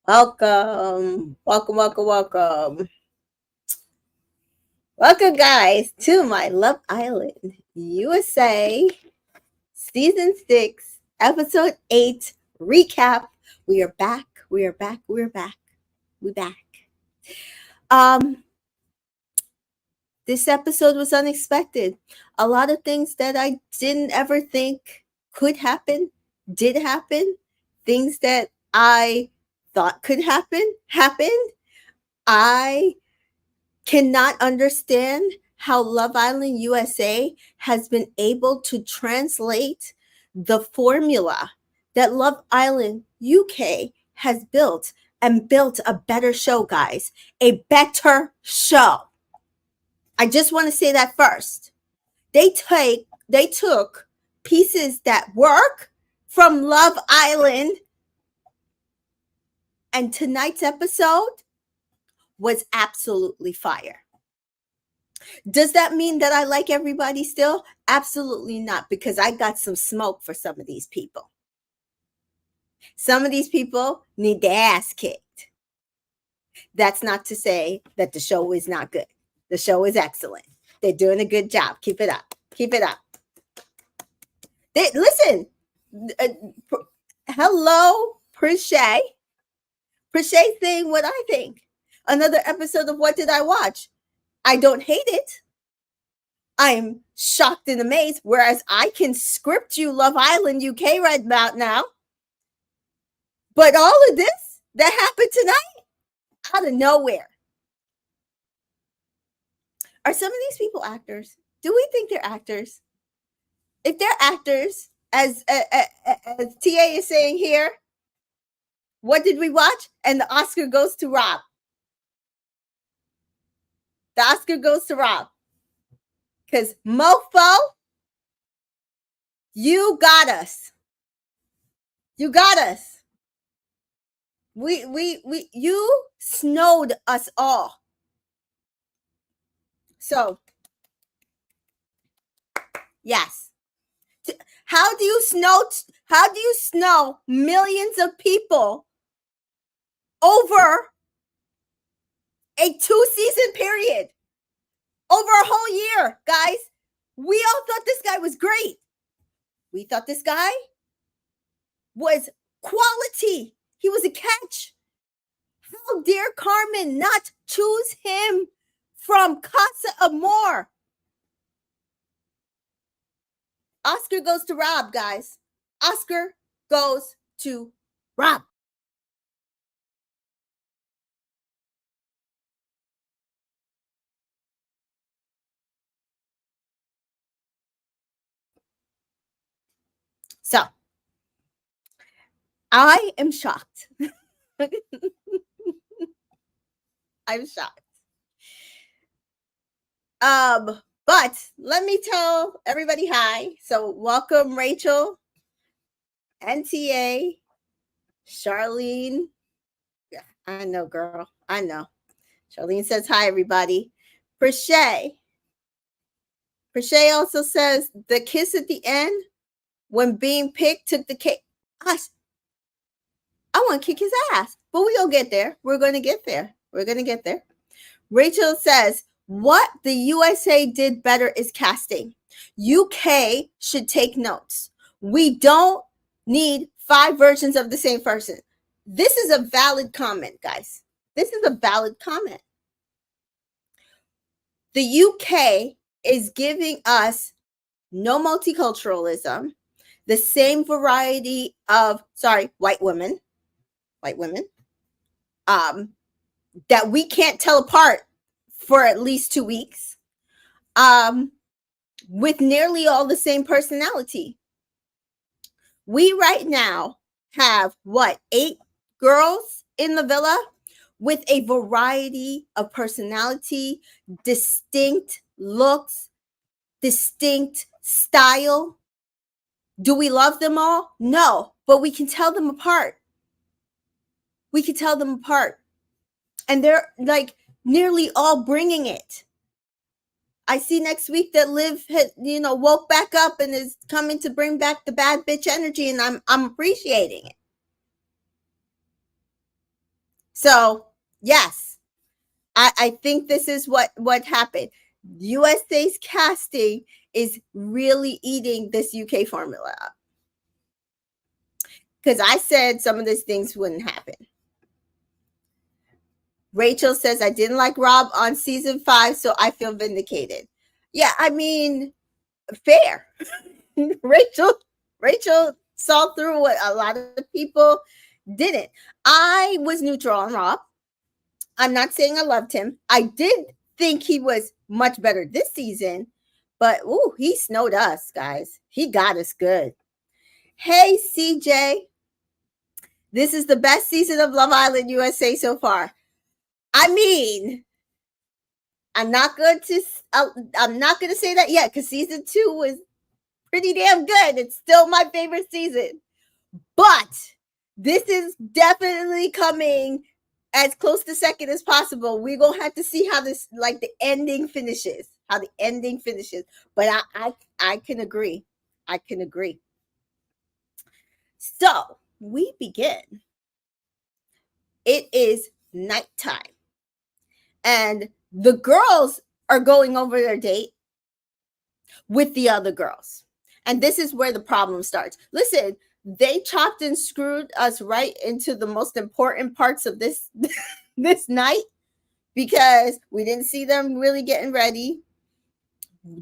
Welcome, welcome, welcome, welcome. Welcome, guys, to my Love Island USA Season 6, Episode 8 recap. We are back, we are back, we're back, we back. Um, this episode was unexpected. A lot of things that I didn't ever think could happen did happen. Things that I thought could happen happened. I cannot understand how Love Island USA has been able to translate the formula that Love Island UK has built and built a better show, guys. A better show. I just want to say that first. They took pieces that work from Love Island, and tonight's episode was absolutely fire. Does that mean that I like everybody still? Absolutely not, because I got some smoke for some of these people. Some of these people need their ass kicked. That's not to say that the show is not good. The show is excellent. They're doing a good job. Keep it up. Keep it up. Listen. Hello, Prishay. Prishay saying what I think. Another episode of What Did I Watch? I don't hate it. I'm shocked and amazed, whereas I can script you Love Island UK right about now. But all of this that happened tonight, out of nowhere. Are some of these people actors? Do we think they're actors? If they're actors, as TA is saying here, what did we watch? And the Oscar goes to Rob. The Oscar goes to Rob. Because mofo, you got us. You got us. You snowed us all. So, yes. How do you snow millions of people over a 2-season period? Over a whole year, guys. We all thought this guy was great. We thought this guy was quality. He was a catch. How dare Carmen not choose him from Casa Amor? Oscar goes to Rob, guys. Oscar goes to Rob. So, I am shocked. I'm shocked. But let me tell everybody hi. So welcome, Rachel, NTA, Charlene. Yeah, I know, girl. I know. Charlene says hi, everybody. Prishay. Prishay also says the kiss at the end when being picked took the cake. I want to kick his ass, but we're going to get there. We're going to get there. We're going to get there. Rachel says, what the USA did better is casting. UK should take notes. We don't need 5 versions of the same person. This is a valid comment, guys. This is a valid comment. The UK is giving us no multiculturalism, the same variety of, white women, that we can't tell apart for at least 2 weeks, with nearly all the same personality. We right now have 8 girls in the villa with a variety of personality, distinct looks, distinct style. Do we love them all? No, but we can tell them apart. We can tell them apart. And they're like nearly all bringing it. I see next week that Liv had, woke back up and is coming to bring back the bad bitch energy, and I'm appreciating it. So yes, I think this is what happened. USA's casting is really eating this UK formula up. Because I said some of these things wouldn't happen. Rachel says, I didn't like Rob on season 5, so I feel vindicated. Yeah, I mean, fair. Rachel saw through what a lot of people didn't. I was neutral on Rob. I'm not saying I loved him. I did think he was much better this season, but ooh, he snowed us, guys. He got us good. Hey, CJ. This is the best season of Love Island USA so far. I mean, I'm not going to say that yet because season 2 was pretty damn good. It's still my favorite season. But this is definitely coming as close to second as possible. We're going to have to see how this, like, the ending finishes. But I can agree. So we begin. It is nighttime. And the girls are going over their date with the other girls. And this is where the problem starts. Listen, they chopped and screwed us right into the most important parts of this this night because we didn't see them really getting ready.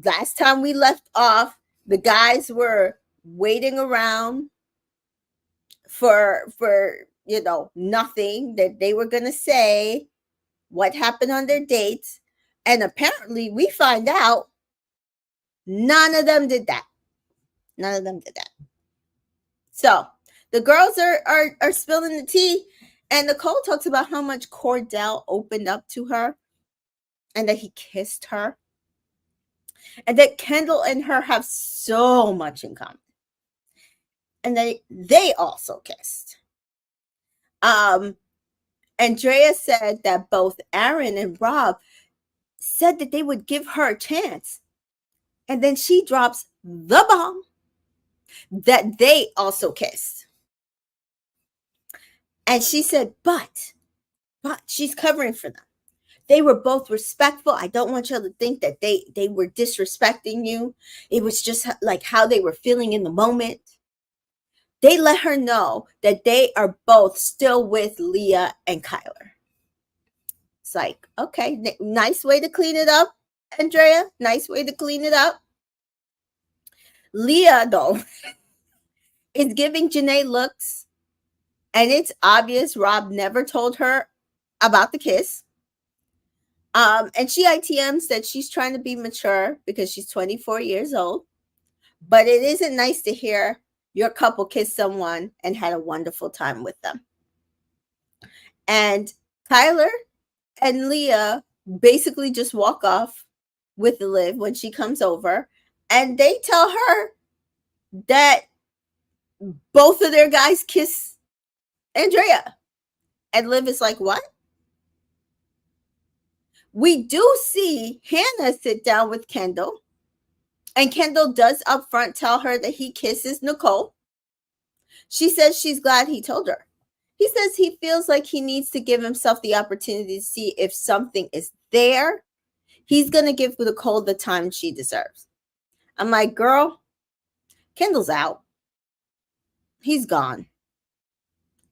Last time we left off, the guys were waiting around for nothing that they were going to say what happened on their dates, and apparently we find out none of them did that. So the girls are spilling the tea, and Nicole talks about how much Cordell opened up to her and that he kissed her, and that Kendall and her have so much in common, and they also kissed. Andrea said that both Aaron and Rob said that they would give her a chance, and then she drops the bomb that they also kissed. And she said, but she's covering for them. They were both respectful. I don't want y'all to think that they were disrespecting you. It was just like how they were feeling in the moment. They let her know that they are both still with Leah and Kyler. It's like, okay, nice way to clean it up, Andrea. Nice way to clean it up. Leah, though, is giving Janae looks, and it's obvious Rob never told her about the kiss. And she ITMs that she's trying to be mature because she's 24 years old. But it isn't nice to hear your couple kiss someone and had a wonderful time with them. And Kyler and Leah basically just walk off with Liv when she comes over, and they tell her that both of their guys kiss Andrea. And Liv is like, what? We do see Hannah sit down with Kendall, and Kendall does upfront tell her that he kisses Nicole. She says she's glad he told her. He says he feels like he needs to give himself the opportunity to see if something is there. He's going to give Nicole the time she deserves. I'm like, girl, Kendall's out. He's gone.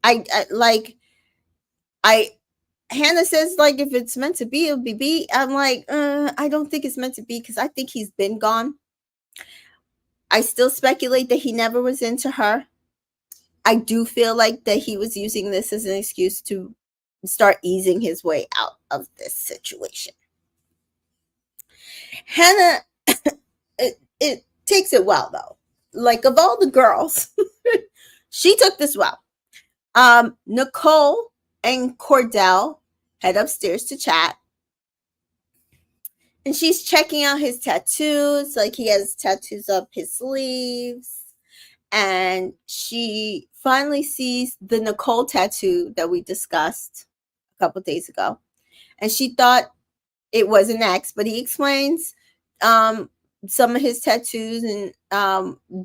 Hannah says, like, if it's meant to be, it'll be B. I'm like, I don't think it's meant to be because I think he's been gone. I still speculate that he never was into her. I do feel like that he was using this as an excuse to start easing his way out of this situation. Hannah, it takes it well, though. Like, of all the girls, she took this well. Nicole and Cordell head upstairs to chat. And she's checking out his tattoos. Like, he has tattoos up his sleeves. And she finally sees the Nicole tattoo that we discussed a couple days ago. And she thought it was an X, but he explains some of his tattoos. And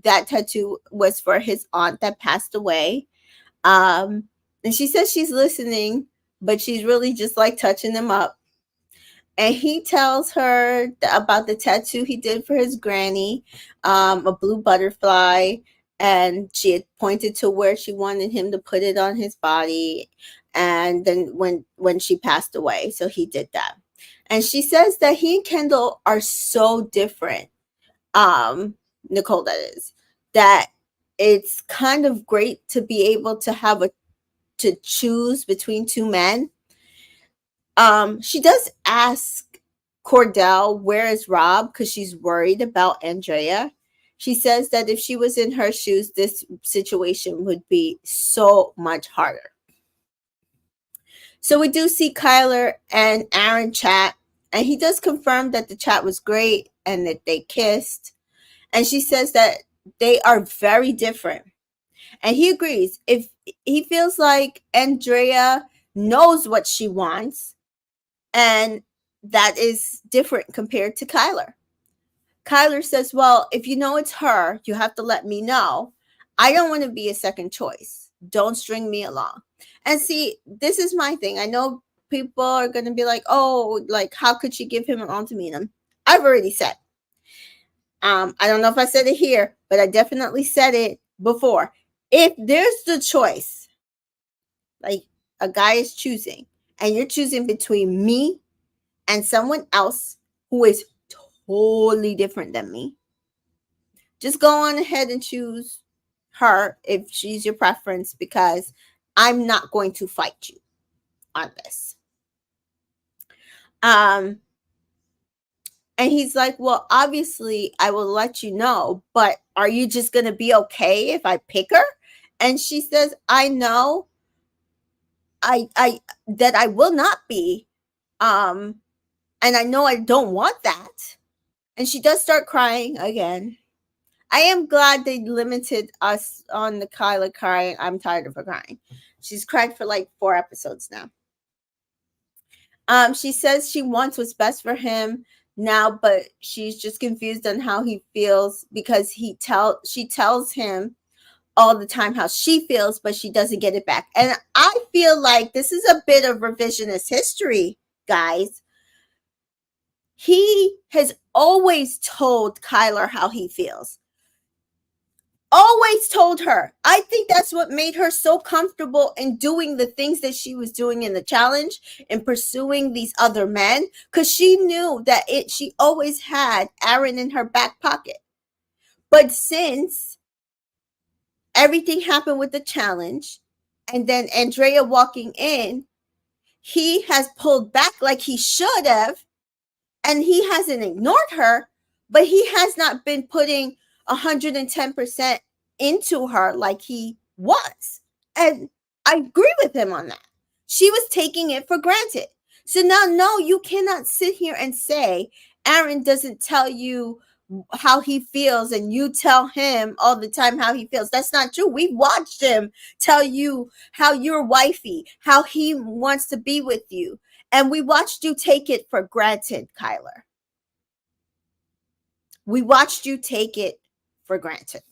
that tattoo was for his aunt that passed away. And she says she's listening, but she's really just like touching him up. And he tells her about the tattoo he did for his granny, a blue butterfly, and she had pointed to where she wanted him to put it on his body. And then when she passed away, so he did that. And she says that he and Kendall are so different. Nicole, that is, that it's kind of great to be able to have a to choose between two men. She does ask Cordell where is Rob because she's worried about Andrea. She says that if she was in her shoes, this situation would be so much harder. So we do see Kyler and Aaron chat, and he does confirm that the chat was great and that they kissed. And she says that they are very different. And he agrees. If he feels like Andrea knows what she wants, and that is different compared to Kyler. Kyler says, well, if you know it's her, you have to let me know. I don't want to be a second choice. Don't string me along. And see, this is my thing. I know people are going to be like, oh, like, how could she give him an ultimatum? I've already said. I don't know if I said it here, but I definitely said it before. If there's the choice, like a guy is choosing, and you're choosing between me and someone else who is totally different than me, just go on ahead and choose her if she's your preference, because I'm not going to fight you on this. And he's like, well, obviously I will let you know, but are you just going to be okay if I pick her? And she says, I know that I will not be. And I know I don't want that. And she does start crying again. I am glad they limited us on the Kyla crying. I'm tired of her crying. She's cried for like 4 episodes now. She says she wants what's best for him now, but she's just confused on how he feels because she tells him all the time how she feels, but she doesn't get it back. And I feel like this is a bit of revisionist history, guys. He has always told Kyler how he feels. Always told her. I think that's what made her so comfortable in doing the things that she was doing in the challenge and pursuing these other men, because she knew that she always had Aaron in her back pocket. But since everything happened with the challenge and then Andrea walking in, he has pulled back like he should have, and he hasn't ignored her, but he has not been putting 110% into her like he was. And I agree with him on that. She was taking it for granted. So now, no, you cannot sit here and say Aaron doesn't tell you how he feels and you tell him all the time how he feels. That's not true. We've watched him tell you how you're wifey, how he wants to be with you. And we watched you take it for granted, Kyler. We watched you take it for granted.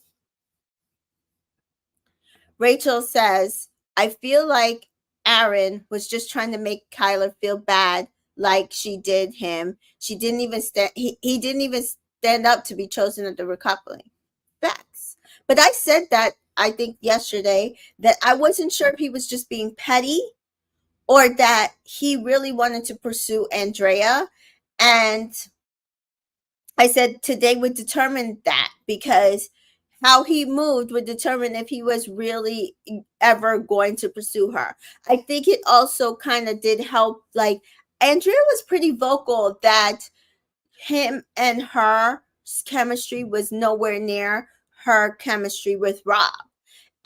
Rachel says, I feel like Aaron was just trying to make Kyler feel bad like she did him. She didn't even he didn't even stand up to be chosen at the recoupling. Facts. But I said that, I think yesterday, that I wasn't sure if he was just being petty or that he really wanted to pursue Andrea. And I said today would determine that, because how he moved would determine if he was really ever going to pursue her. I think it also kind of did help. Like, Andrea was pretty vocal that him and her chemistry was nowhere near her chemistry with Rob.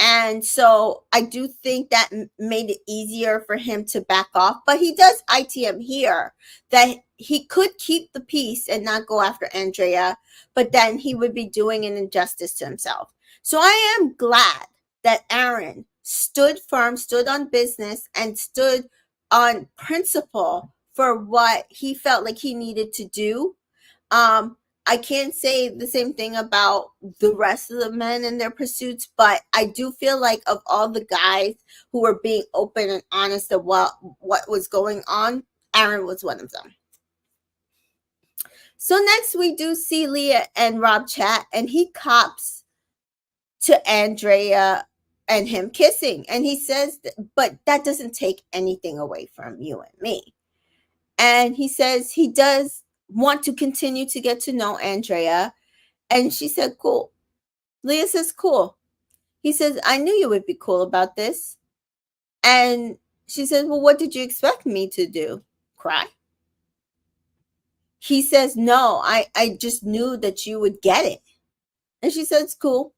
And so I do think that made it easier for him to back off. But he does ITM here that he could keep the peace and not go after Andrea, but then he would be doing an injustice to himself. So I am glad that Aaron stood firm, stood on business, and stood on principle for what he felt like he needed to do. I can't say the same thing about the rest of the men in their pursuits, but I do feel like of all the guys who were being open and honest about what was going on, Aaron was one of them. So next we do see Leah and Rob chat, and he cops to Andrea and him kissing. And he says, but that doesn't take anything away from you and me. And he says he does want to continue to get to know Andrea. And she said, cool. Leah says, cool. He says, I knew you would be cool about this. And she says, well, what did you expect me to do? Cry? He says, no, I just knew that you would get it. And she says, cool.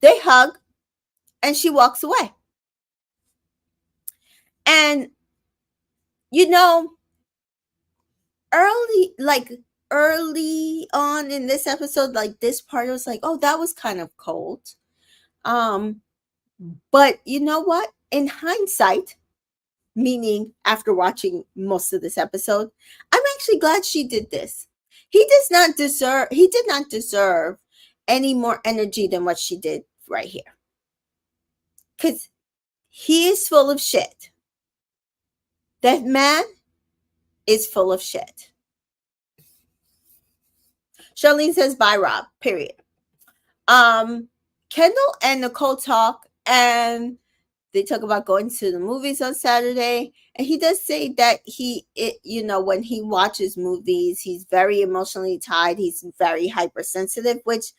They hug, and she walks away. And, you know, early on in this episode, like this part, I was like, oh, that was kind of cold. But you know what? In hindsight, meaning after watching most of this episode, I'm actually glad she did this. He did not deserve any more energy than what she did right here. Because he is full of shit. That man is full of shit. Charlene says, bye, Rob, period. Kendall and Nicole talk, and they talk about going to the movies on Saturday. And he does say that when he watches movies, he's very emotionally tied. He's very hypersensitive, which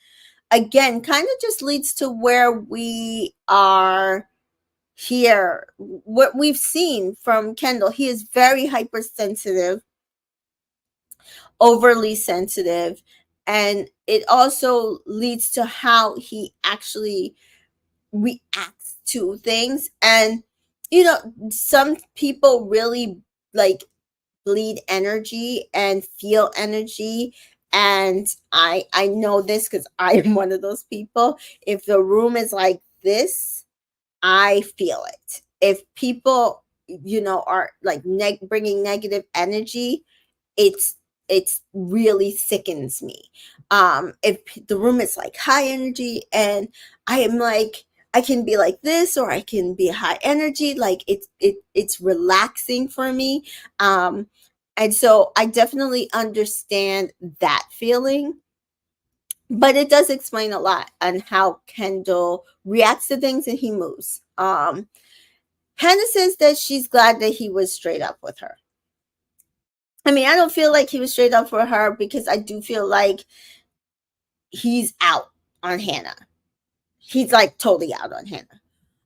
again, kind of just leads to where we are here. What we've seen from Kendall, he is very hypersensitive, overly sensitive. And it also leads to how he actually reacts to things. And some people really like bleed energy and feel energy, and I know this because I am one of those people. If the room is like this, I feel it. If people are like bringing negative energy, it's really sickens me. If the room is like high energy and I am like, I can be like this, or I can be high energy, like it's relaxing for me. And so I definitely understand that feeling, but it does explain a lot on how Kendall reacts to things and he moves. Hannah says that she's glad that he was straight up with her. I mean, I don't feel like he was straight up for her, because I do feel like he's out on Hannah. He's like totally out on Hannah.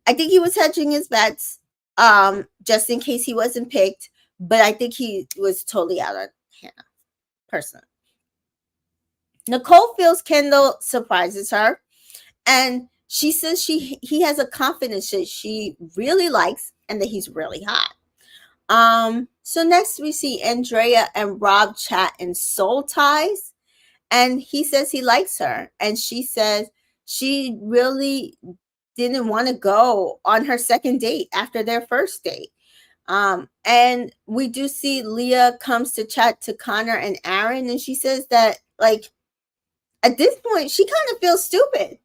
I think he was hedging his bets, just in case he wasn't picked, but I think he was totally out on Hannah, personally. Nicole feels Kendall surprises her, and she says he has a confidence that she really likes and that he's really hot. So next we see Andrea and Rob chat in soul ties, and he says he likes her, and she says she really didn't want to go on her second date after their first date. And we do see Leah comes to chat to Connor and Aaron, and she says that, like, at this point, she kind of feels stupid.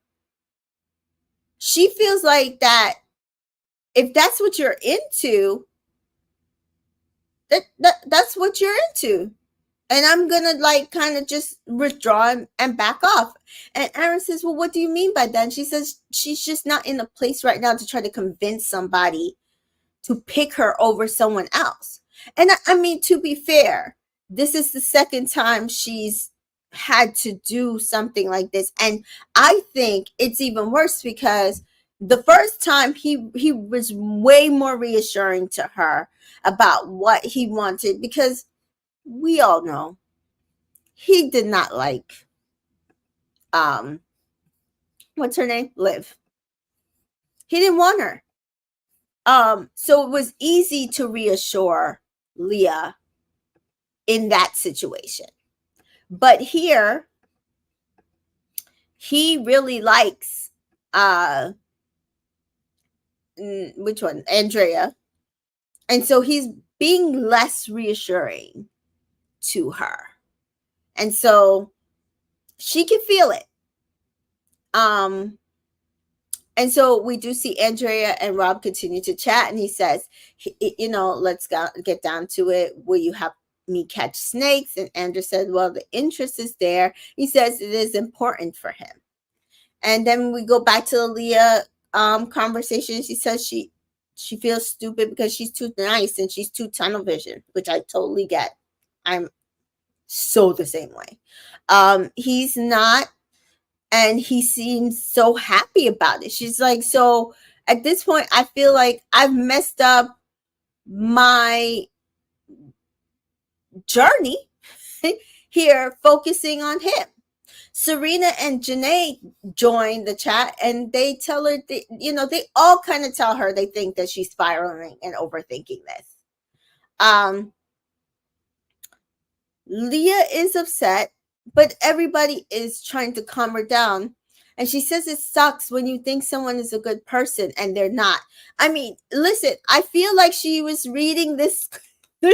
She feels like that if that's what you're into, that's what you're into. And I'm gonna like kind of just withdraw and back off. And Aaron says, well, what do you mean by that? And she says she's just not in a place right now to try to convince somebody to pick her over someone else. And I mean, to be fair, this is the second time she's had to do something like this. And I think it's even worse because the first time he was way more reassuring to her about what he wanted, because we all know he did not like what's her name? Liv. He didn't want her. So it was easy to reassure Leah in that situation. But here he really likes which one? Andrea. And so he's being less reassuring to her. And so She can feel it. Um, and so we do see Andrea and Rob continue to chat, and he says, let's get down to it. Will you have me catch snakes? And Andrea said, well, the interest is there. He says it is important for him. And then we go back to the Leah conversation. She says she feels stupid because she's too nice and she's too tunnel vision, which I totally get. I'm so the same way. He's not, and he seems so happy about it. She's like, so at this point, I feel like I've messed up my journey here, focusing on him. Serena and Janae join the chat, and they tell her, they all kind of tell her they think that she's spiraling and overthinking this. Leah is upset, but everybody is trying to calm her down. And she says it sucks when you think someone is a good person and they're not. I mean, listen, I feel like she was reading this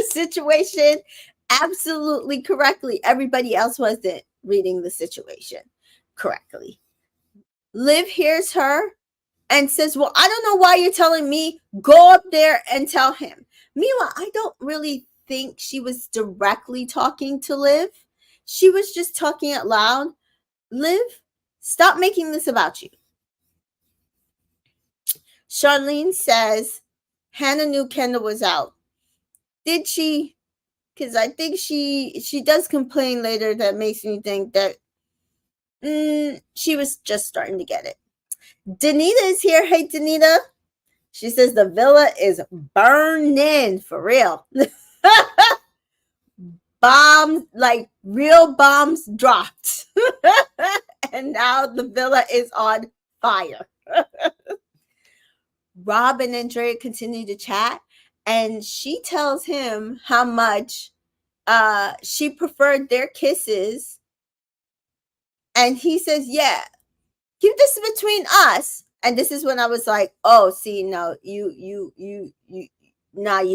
situation absolutely correctly. Everybody else wasn't reading the situation correctly. Liv hears her and says, well, I don't know why you're telling me. Go up there and tell him. Meanwhile, I don't really think she was directly talking to Liv. She was just talking out loud. Liv, stop making this about you. Charlene says Hannah knew Kendall was out. Did she? Because I think she does complain later that makes me think that she was just starting to get it. Danita is here. Hey, Danita. She says the villa is burning for real. Bombs, like real bombs dropped. And now the villa is on fire. Rob and Andrea continue to chat, and she tells him how much she preferred their kisses. And he says, yeah, keep this between us. And this is when I was like, oh, see, no, you're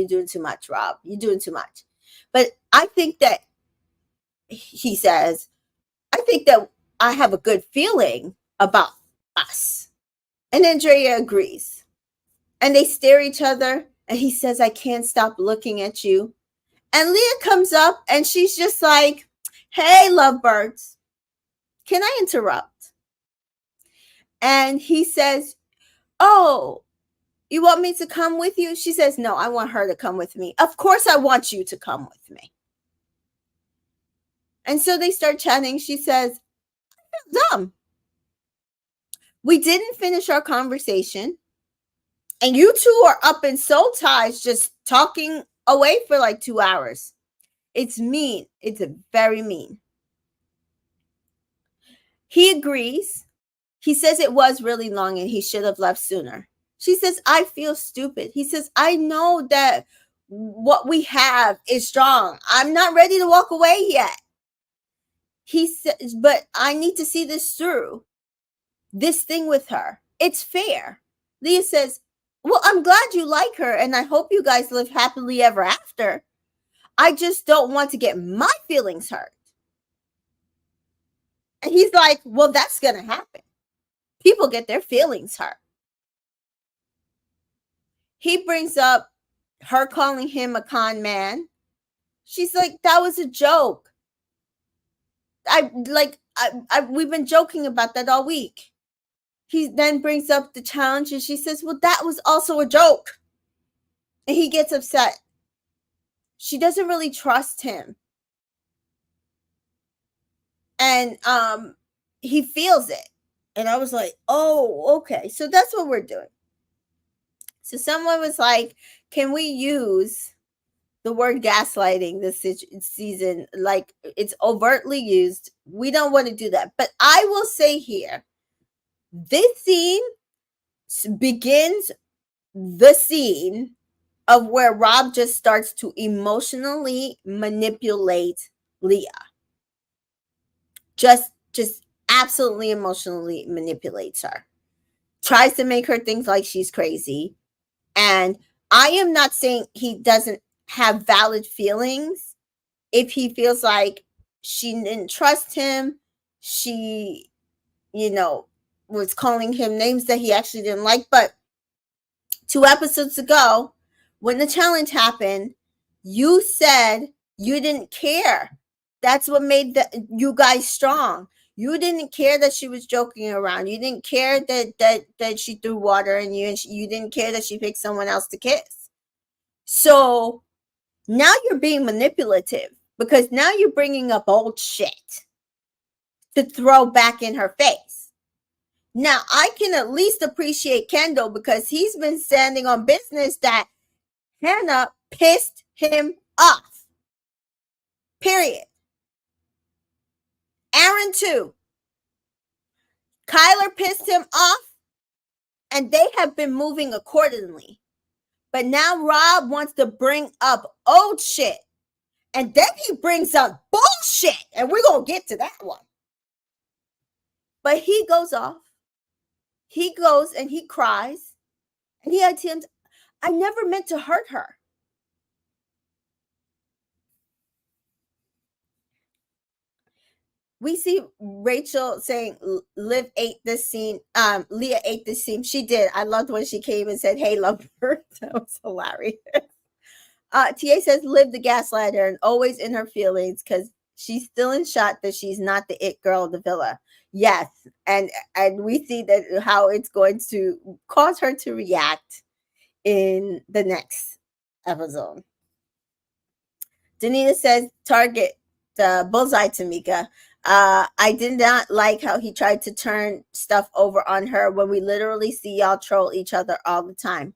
doing too much, Rob. You're doing too much. But I think that, he says, I think that I have a good feeling about us. And Andrea agrees. And they stare at each other. And he says, I can't stop looking at you. And Leah comes up and she's just like, hey, lovebirds, can I interrupt? And he says, oh, you want me to come with you? She says, no, I want her to come with me. Of course I want you to come with me. And so they start chatting. She says, I feel dumb. We didn't finish our conversation. And you two are up in soul ties just talking away for like 2 hours. It's mean. It's very mean. He agrees. He says it was really long and he should have left sooner. She says, I feel stupid. He says, I know that what we have is strong. I'm not ready to walk away yet. He says, but I need to see this through. This thing with her. It's fair. Leah says, well, I'm glad you like her and I hope you guys live happily ever after. I just don't want to get my feelings hurt. And he's like, well, that's going to happen. People get their feelings hurt. He brings up her calling him a con man. She's like, that was a joke. We've been joking about that all week. He then brings up the challenge and she says, well, that was also a joke. And he gets upset. She doesn't really trust him. And he feels it. And I was like, oh, okay. So that's what we're doing. So someone was like, can we use the word gaslighting this season? Like, it's overtly used. We don't want to do that. But I will say here, this scene begins the scene of where Rob just starts to emotionally manipulate Leah. Just absolutely emotionally manipulates her. Tries to make her think like she's crazy. And I am not saying he doesn't have valid feelings if he feels like she didn't trust him she, you know, was calling him names that he actually didn't like. But 2 episodes ago, when the challenge happened, you said you didn't care. That's what made you guys strong. You didn't care that she was joking around. You didn't care that she threw water in you, and you didn't care that she picked someone else to kiss. So now you're being manipulative because now you're bringing up old shit to throw back in her face. Now, I can at least appreciate Kendall because he's been standing on business that Hannah pissed him off. Period. Aaron, too. Kyler pissed him off, and they have been moving accordingly. But now Rob wants to bring up old shit. And then he brings up bullshit. And we're going to get to that one. But he goes off. He goes and he cries. And he attempts, I never meant to hurt her. We see Rachel saying Liv ate this scene. Leah ate this scene. She did. I loved when she came and said, hey, love her. That was hilarious. TA says Liv the gaslighter and always in her feelings because she's still in shock that she's not the it girl of the villa. Yes. And we see that how it's going to cause her to react in the next episode. Danita says target the bullseye to Mika. I did not like how he tried to turn stuff over on her when we literally see y'all troll each other all the time.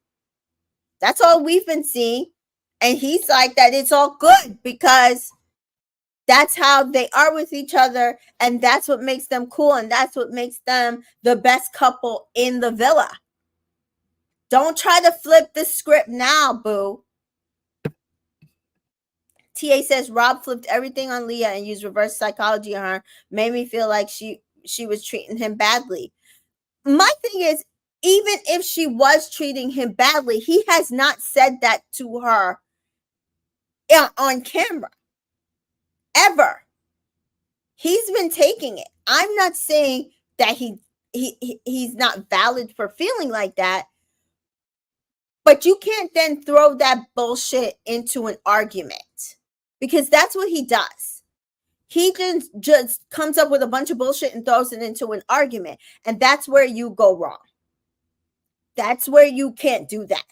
That's all we've been seeing. And he's like that it's all good because that's how they are with each other. And that's what makes them cool. And that's what makes them the best couple in the villa. Don't try to flip the script now, boo. TA says Rob flipped everything on Leah and used reverse psychology on her. Made me feel like she was treating him badly. My thing is, even if she was treating him badly, he has not said that to her on camera. Ever. He's been taking it. I'm not saying that he's not valid for feeling like that. But you can't then throw that bullshit into an argument. Because that's what he does. He just comes up with a bunch of bullshit and throws it into an argument. And that's where you go wrong. That's where you can't do that.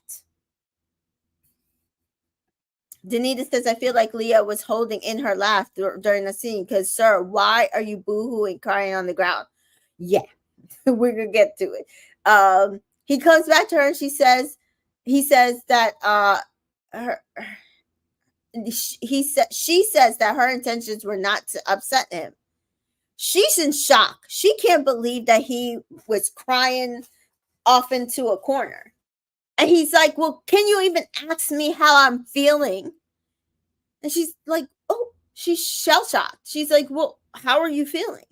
Danita says, I feel like Leah was holding in her laugh during the scene. Because, sir, why are you boo-hooing crying on the ground? Yeah, we're going to get to it. He comes back to her and he says that she says that her intentions were not to upset him. She's in shock. She can't believe that he was crying off into a corner. And he's like, well, can you even ask me how I'm feeling? And she's like, oh, she's shell-shocked. She's like, well, how are you feeling?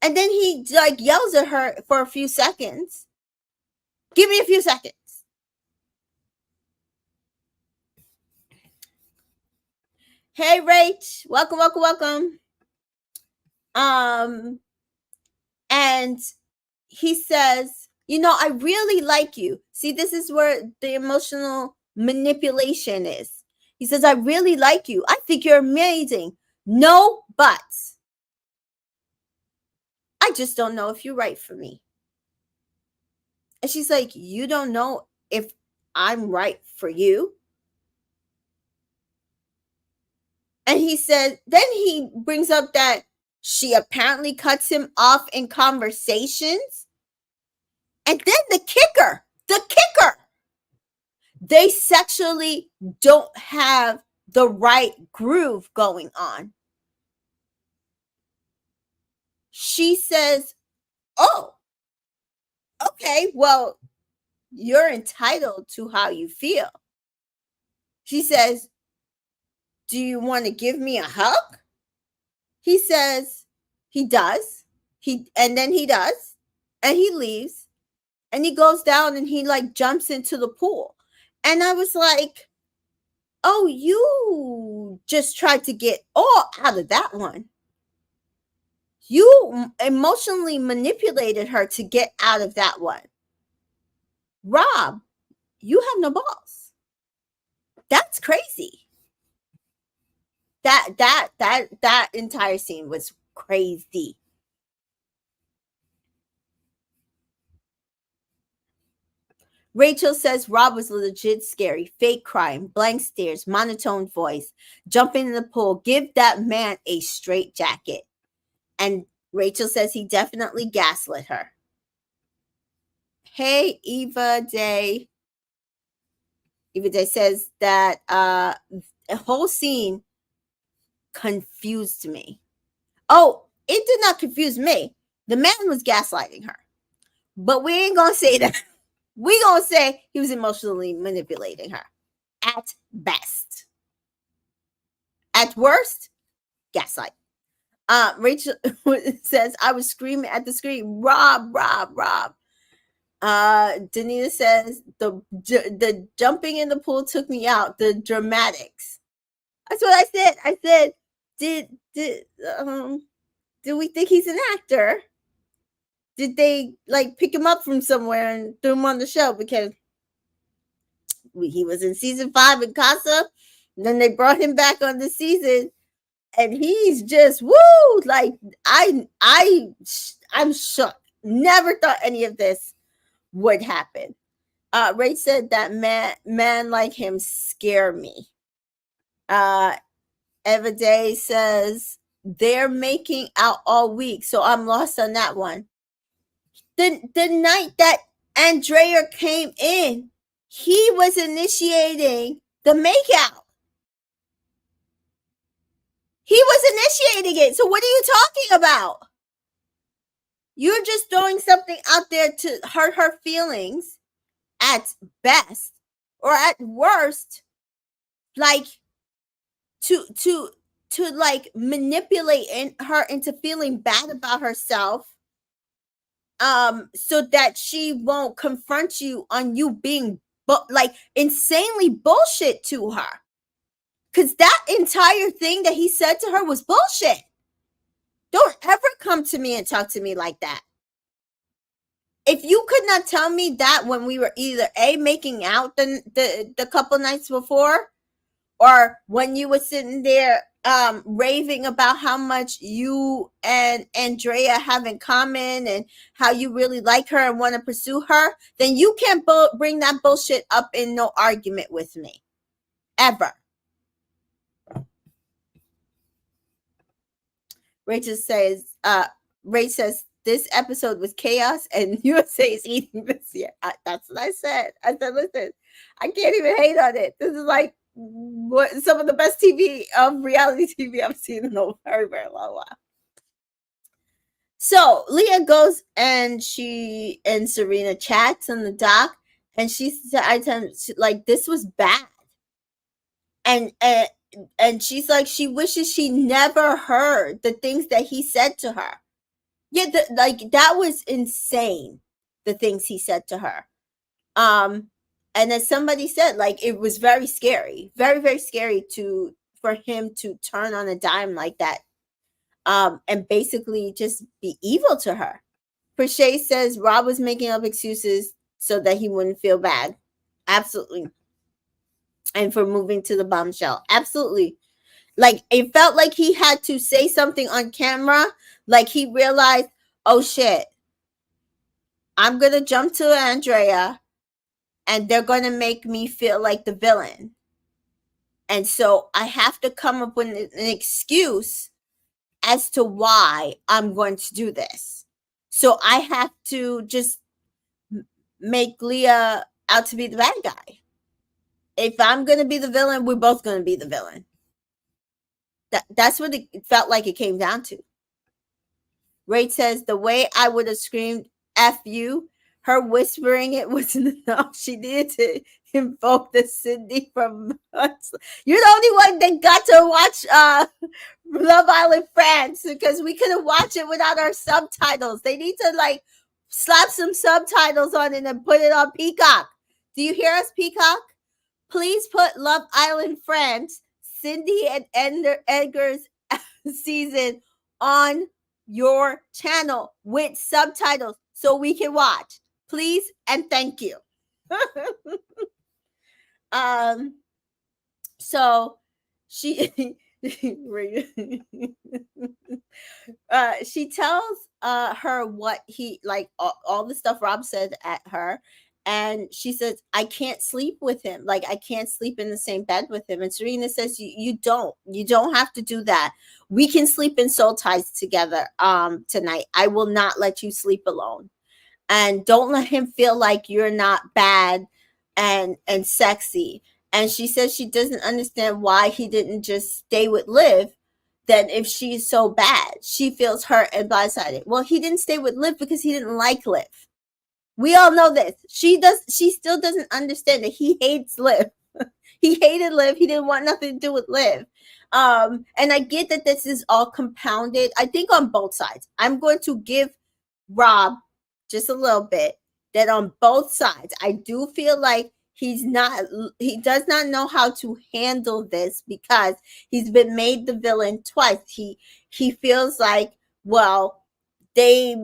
And then he like yells at her for a few seconds. Give me a few seconds. Hey, Rach. Welcome. And he says, I really like you. See, this is where the emotional manipulation is. He says, I really like you. I think you're amazing. No buts. I just don't know if you're right for me. And she's like, you don't know if I'm right for you? And he said, then he brings up that she apparently cuts him off in conversations. And then the kicker, they sexually don't have the right groove going on. She says, oh, okay, well, you're entitled to how you feel. She says, do you want to give me a hug? He says he does. And then he does. And he leaves. And he goes down and he like jumps into the pool. And I was like, oh, you just tried to get all out of that one. You emotionally manipulated her to get out of that one. Rob, you have no balls. That's crazy. That entire scene was crazy. Rachel says Rob was legit scary. Fake crying, blank stares, monotone voice, jumping in the pool. Give that man a straight jacket. And Rachel says he definitely gaslit her. Hey, Eva Day. Eva Day says that the whole scene confused me. Oh, it did not confuse me. The man was gaslighting her. But we ain't gonna say that. We gonna say he was emotionally manipulating her. At best. At worst, gaslight. Rachel says, I was screaming at the screen, Rob, Rob, Rob. Danita says, the jumping in the pool took me out. The dramatics. That's what I said. I said, do we think he's an actor? Did they like pick him up from somewhere and threw him on the show? Because he was in season 5 in Casa. Then they brought him back on the season, and he's just woo. Like I'm shook. Never thought any of this would happen. Ray said that man like him scare me. Eva Day says they're making out all week, so I'm lost on that one. The night that Andrea came in, he was initiating the makeout. He was initiating it. So what are you talking about? You're just throwing something out there to hurt her feelings at best, or at worst, like to like manipulate her into feeling bad about herself, so that she won't confront you on you being like insanely bullshit to her. Because that entire thing that he said to her was bullshit. Don't ever come to me and talk to me like that. If you could not tell me that when we were either making out the couple nights before, or when you were sitting there raving about how much you and Andrea have in common and how you really like her and want to pursue her, then you can't bring that bullshit up in no argument with me. Ever. Rachel says, Ray says, this episode was chaos and USA is eating this year. That's what I said. I said, listen, I can't even hate on it. This is like some of the best reality TV I've seen in a very, very long while. So Leah goes and Serena chats on the dock, and she said, like, this was bad. And she's like, she wishes she never heard the things that he said to her. Yeah, like that was insane. The things he said to her. And as somebody said, like it was very scary, very, very scary for him to turn on a dime like that, and basically just be evil to her. Prishay says Rob was making up excuses so that he wouldn't feel bad. Absolutely. And for moving to the bombshell. Absolutely. Like it felt like he had to say something on camera. Like he realized, oh shit, I'm going to jump to Andrea and they're going to make me feel like the villain. And so I have to come up with an excuse as to why I'm going to do this. So I have to just make Leah out to be the bad guy. If I'm going to be the villain, we're both going to be the villain. That's what it felt like it came down to. Ray says, the way I would have screamed, F you, her whispering it wasn't enough. She needed to invoke the Cindy from us. You're the only one that got to watch Love Island France, because we couldn't watch it without our subtitles. They need to like slap some subtitles on it and put it on Peacock. Do you hear us, Peacock? Please put Love Island France, Cindy and Edgar's season on your channel with subtitles so we can watch. Please and thank you. um so she she tells her what he like all the stuff Rob said at her, and she says, I can't sleep with him, like I can't sleep in the same bed with him. And Serena says, you don't have to do that. We can sleep in soul ties together tonight. I will not let you sleep alone, and don't let him feel like you're not bad and sexy. And she says she doesn't understand why he didn't just stay with Liv. Then if she's so bad, she feels hurt and blindsided. Well, he didn't stay with Liv because he didn't like Liv. We all know this. She still doesn't understand that he hates Liv. He hated Liv. He didn't want nothing to do with Liv. And I get that this is all compounded, I think, on both sides. I'm going to give Rob just a little bit that on both sides. I do feel like he does not know how to handle this because he's been made the villain twice. He feels like, well, they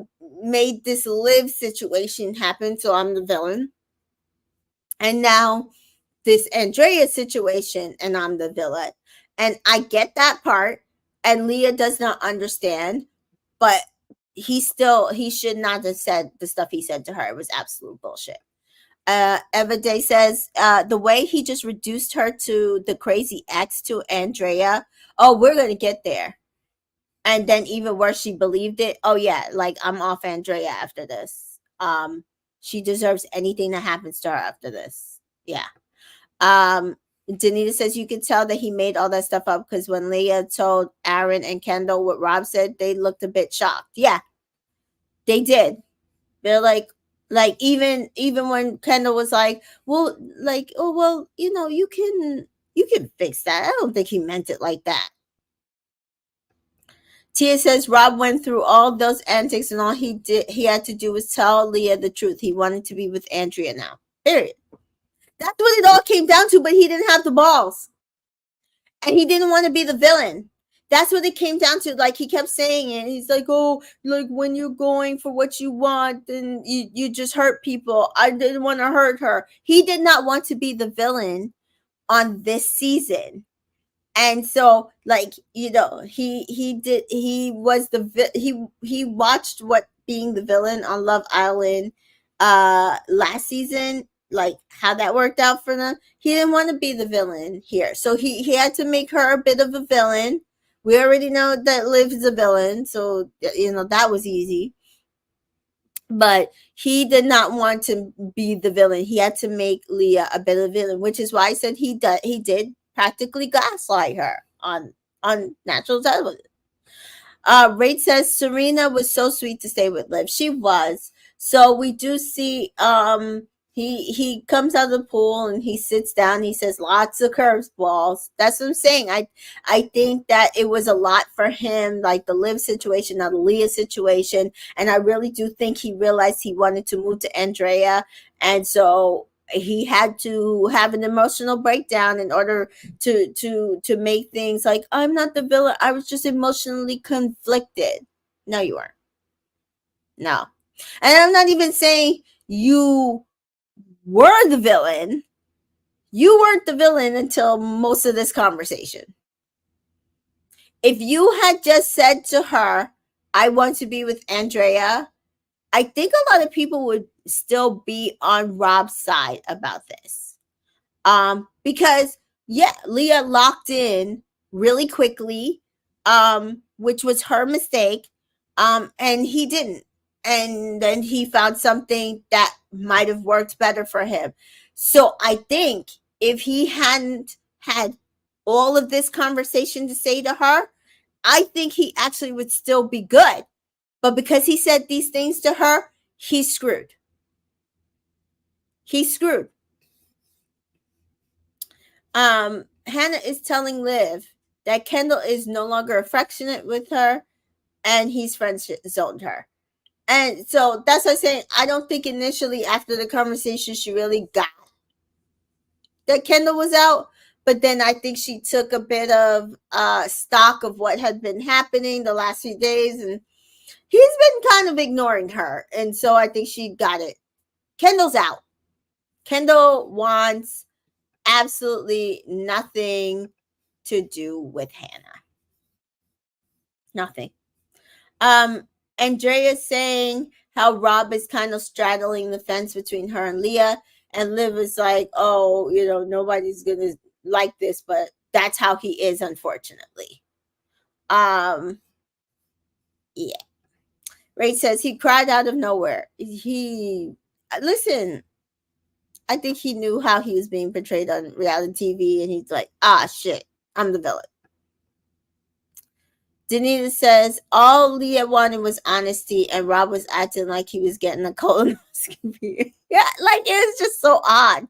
made this Liv situation happen, so I'm the villain. And now this Andrea situation, and I'm the villain. And I get that part. And Leah does not understand, but he should not have said the stuff he said to her. It was absolute bullshit. Eva Day says, the way he just reduced her to the crazy ex to Andrea. Oh, we're going to get there. And then even worse, she believed it. Oh yeah, like I'm off Andrea after this. She deserves anything that happens to her after this. Yeah. Danita says you could tell that he made all that stuff up because when Leah told Aaron and Kendall what Rob said, they looked a bit shocked. Yeah, they did. They're like even when Kendall was like, well, like, oh well, you can fix that. I don't think he meant it like that. Tia says Rob went through all those antics and all he had to do was tell Leah the truth. He wanted to be with Andrea now. Period. That's what it all came down to, but he didn't have the balls. And he didn't want to be the villain. That's what it came down to. Like he kept saying it. He's like, oh, like when you're going for what you want, then you just hurt people. I didn't want to hurt her. He did not want to be the villain on this season. And so, like, he watched what being the villain on Love Island last season, like how that worked out for them. He didn't want to be the villain here, so he had to make her a bit of a villain. We already know that Liv is a villain, so that was easy. But he did not want to be the villain. He had to make Leah a bit of a villain, which is why I said he did practically gaslight her on national television. Raid says Serena was so sweet to stay with Liv. She was. So we do see he comes out of the pool and he sits down. He says lots of curveballs. That's what I'm saying. I think that it was a lot for him, like the Liv situation, not the Leah situation. And I really do think he realized he wanted to move to Andrea. And so he had to have an emotional breakdown in order to make things like, I'm not the villain. I was just emotionally conflicted. No, you weren't. No. And I'm not even saying you were the villain. You weren't the villain until most of this conversation. If you had just said to her, I want to be with Andrea, I think a lot of people would still be on Rob's side about this. Because Leah locked in really quickly, which was her mistake. And he didn't. And then he found something that might have worked better for him. So I think if he hadn't had all of this conversation to say to her, I think he actually would still be good. But because he said these things to her, he's screwed. He's screwed. Hannah is telling Liv that Kendall is no longer affectionate with her and he's friend zoned her. And so that's what I'm saying. I don't think initially after the conversation she really got that Kendall was out. But then I think she took a bit of stock of what had been happening the last few days. And He's been kind of ignoring her, and so I think she got it. Kendall's out. Kendall wants absolutely nothing to do with Hannah. Nothing. Andrea's saying how Rob is kind of straddling the fence between her and Leah, and Liv is like, oh, nobody's gonna like this, but that's how he is, unfortunately. Yeah. Ray says he cried out of nowhere. Listen, I think he knew how he was being portrayed on reality TV, and he's like, shit, I'm the villain. Danita says all Leah wanted was honesty, and Rob was acting like he was getting a colonoscopy. Yeah, like it's just so odd.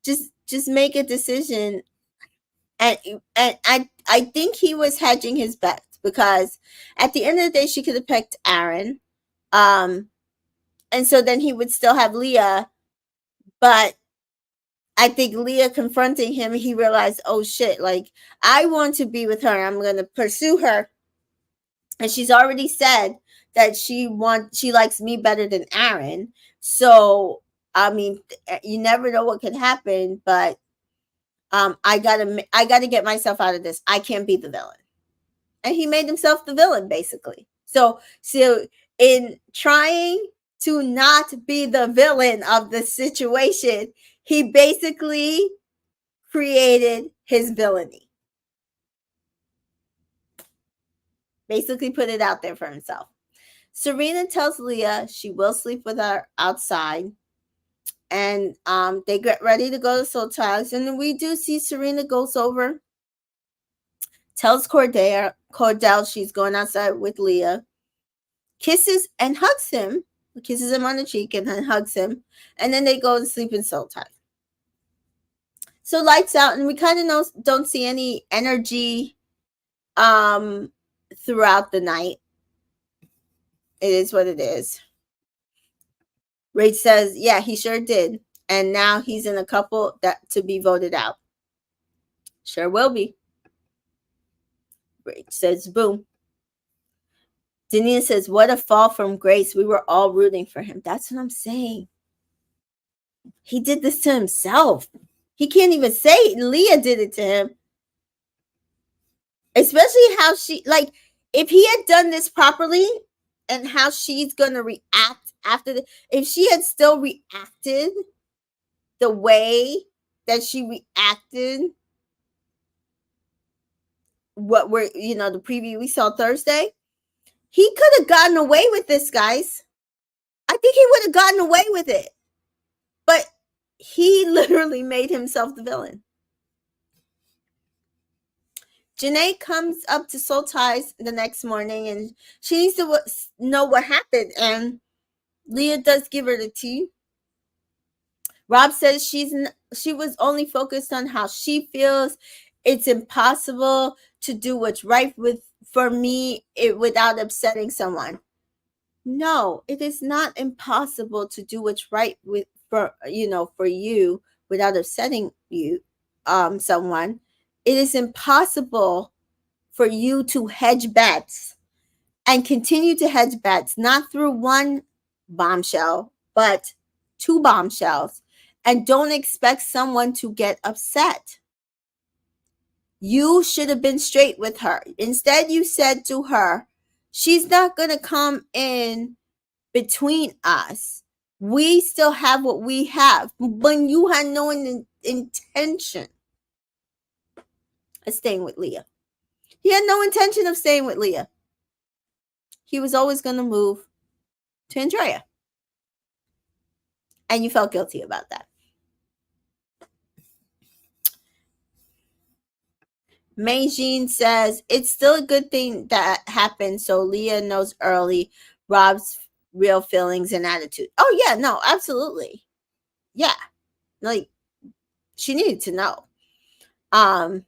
Just make a decision, and I think he was hedging his bet, because at the end of the day, she could have picked Aaron, and so then he would still have Leah, but I think Leah confronting him, he realized, oh shit, like I want to be with her. I'm going to pursue her. And she's already said that she likes me better than Aaron. So, I mean, you never know what could happen, but I gotta get myself out of this. I can't be the villain. And he made himself the villain, basically. So in trying to not be the villain of the situation, he basically created his villainy. Basically put it out there for himself. Serena tells Leah she will sleep with her outside. And they get ready to go to Soul Ties. And we do see Serena goes over, tells Cordell she's going outside with Leah, kisses and hugs him, kisses him on the cheek and then hugs him. And then they go and sleep in Soul Ties. So lights out, and we kind of don't see any energy throughout the night. It is what it is. Rach says, yeah, he sure did. And now he's in a couple that to be voted out. Sure will be. Rach says, boom. Denise says, what a fall from grace. We were all rooting for him. That's what I'm saying. He did this to himself. He can't even say it. Leah did it to him. Especially how she, like, if he had done this properly and how she's going to react after if she had still reacted the way that she reacted, what we're, the preview we saw Thursday, he could have gotten away with this, guys. I think he would have gotten away with it. But he literally made himself the villain. Janae comes up to Soul Ties the next morning, and she needs to know what happened. And Leah does give her the tea. Rob says she was only focused on how she feels. It's impossible to do what's right for me without upsetting someone. No, it is not impossible to do what's right for you without upsetting someone. It is impossible for you to hedge bets and continue to hedge bets, not through one bombshell, but 2 bombshells, and don't expect someone to get upset. You should have been straight with her. Instead, you said to her, she's not going to come in between us. We still have what we have. When you had no intention of staying with Leah. He had no intention of staying with Leah. He was always going to move to Andrea. And you felt guilty about that. Meijin says, it's still a good thing that happened so Leah knows early Rob's real feelings and attitude. Oh, yeah, no, absolutely. Yeah. Like, she needed to know. I'm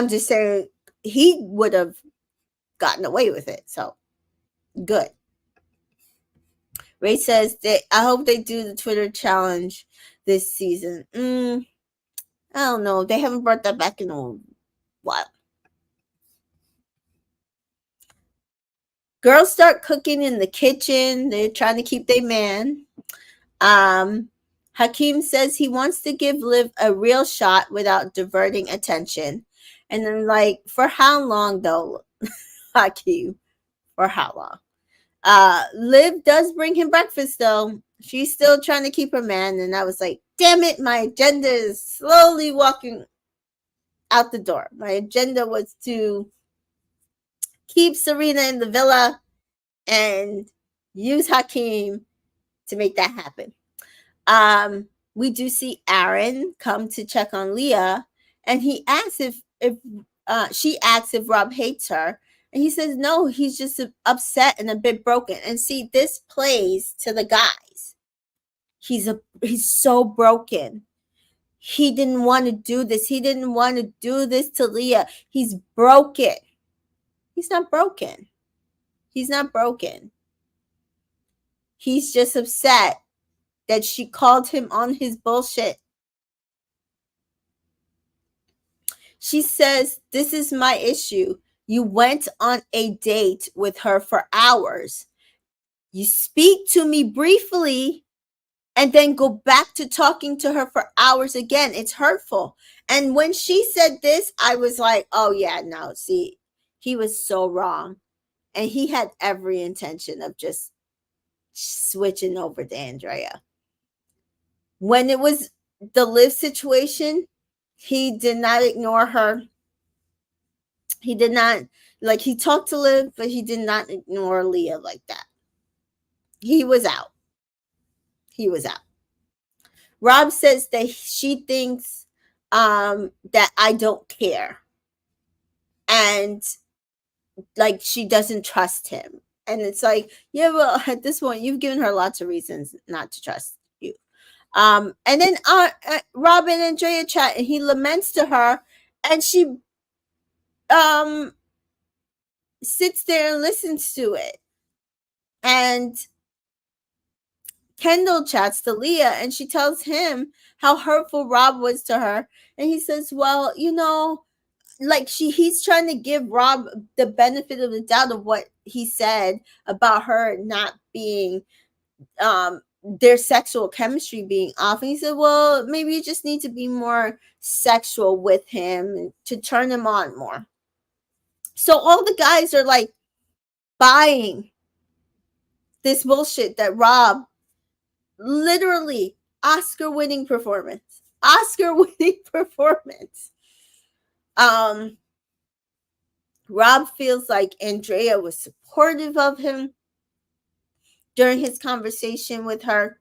just saying he would have gotten away with it. So, good. Ray says, I hope they do the Twitter challenge this season. I don't know. They haven't brought that back in a while. Girls start cooking in the kitchen. They're trying to keep their man. Um, Hakeem says he wants to give Liv a real shot without diverting attention. And then, like, for how long though, Hakeem? For how long? Liv does bring him breakfast though. She's still trying to keep her man, and I was like, damn it, my agenda is slowly walking out the door. My agenda was to keep Serena in the villa and use Hakeem to make that happen. We do see Aaron come to check on Leah, and he asks if she asks if Rob hates her, and he says no, he's just upset and a bit broken. And see, this plays to the guys. He's so broken. He didn't want to do this. He didn't want to do this to Leah. He's broken. He's not broken. He's not broken. He's just upset that she called him on his bullshit. She says, this is my issue. You went on a date with her for hours. You speak to me briefly and then go back to talking to her for hours again. It's hurtful. And when she said this, I was like, oh yeah, no, see, he was so wrong. And he had every intention of just switching over to Andrea. When it was the Liv situation, he did not ignore her. He did not, like, he talked to Liv, but he did not ignore Leah like that. He was out. He was out. Rob says that she thinks that I don't care. And like she doesn't trust him. And it's like, yeah, well, at this point, you've given her lots of reasons not to trust you. And then Rob and Andrea chat, and he laments to her, and she sits there and listens to it. And Kendall chats to Leah, and she tells him how hurtful Rob was to her. And he says, well, you know, like he's trying to give Rob the benefit of the doubt of what he said about her not being their sexual chemistry being off. And he said, well, maybe you just need to be more sexual with him to turn him on more. So all the guys are like buying this bullshit that Rob, literally Oscar-winning performance. Rob feels like Andrea was supportive of him during his conversation with her.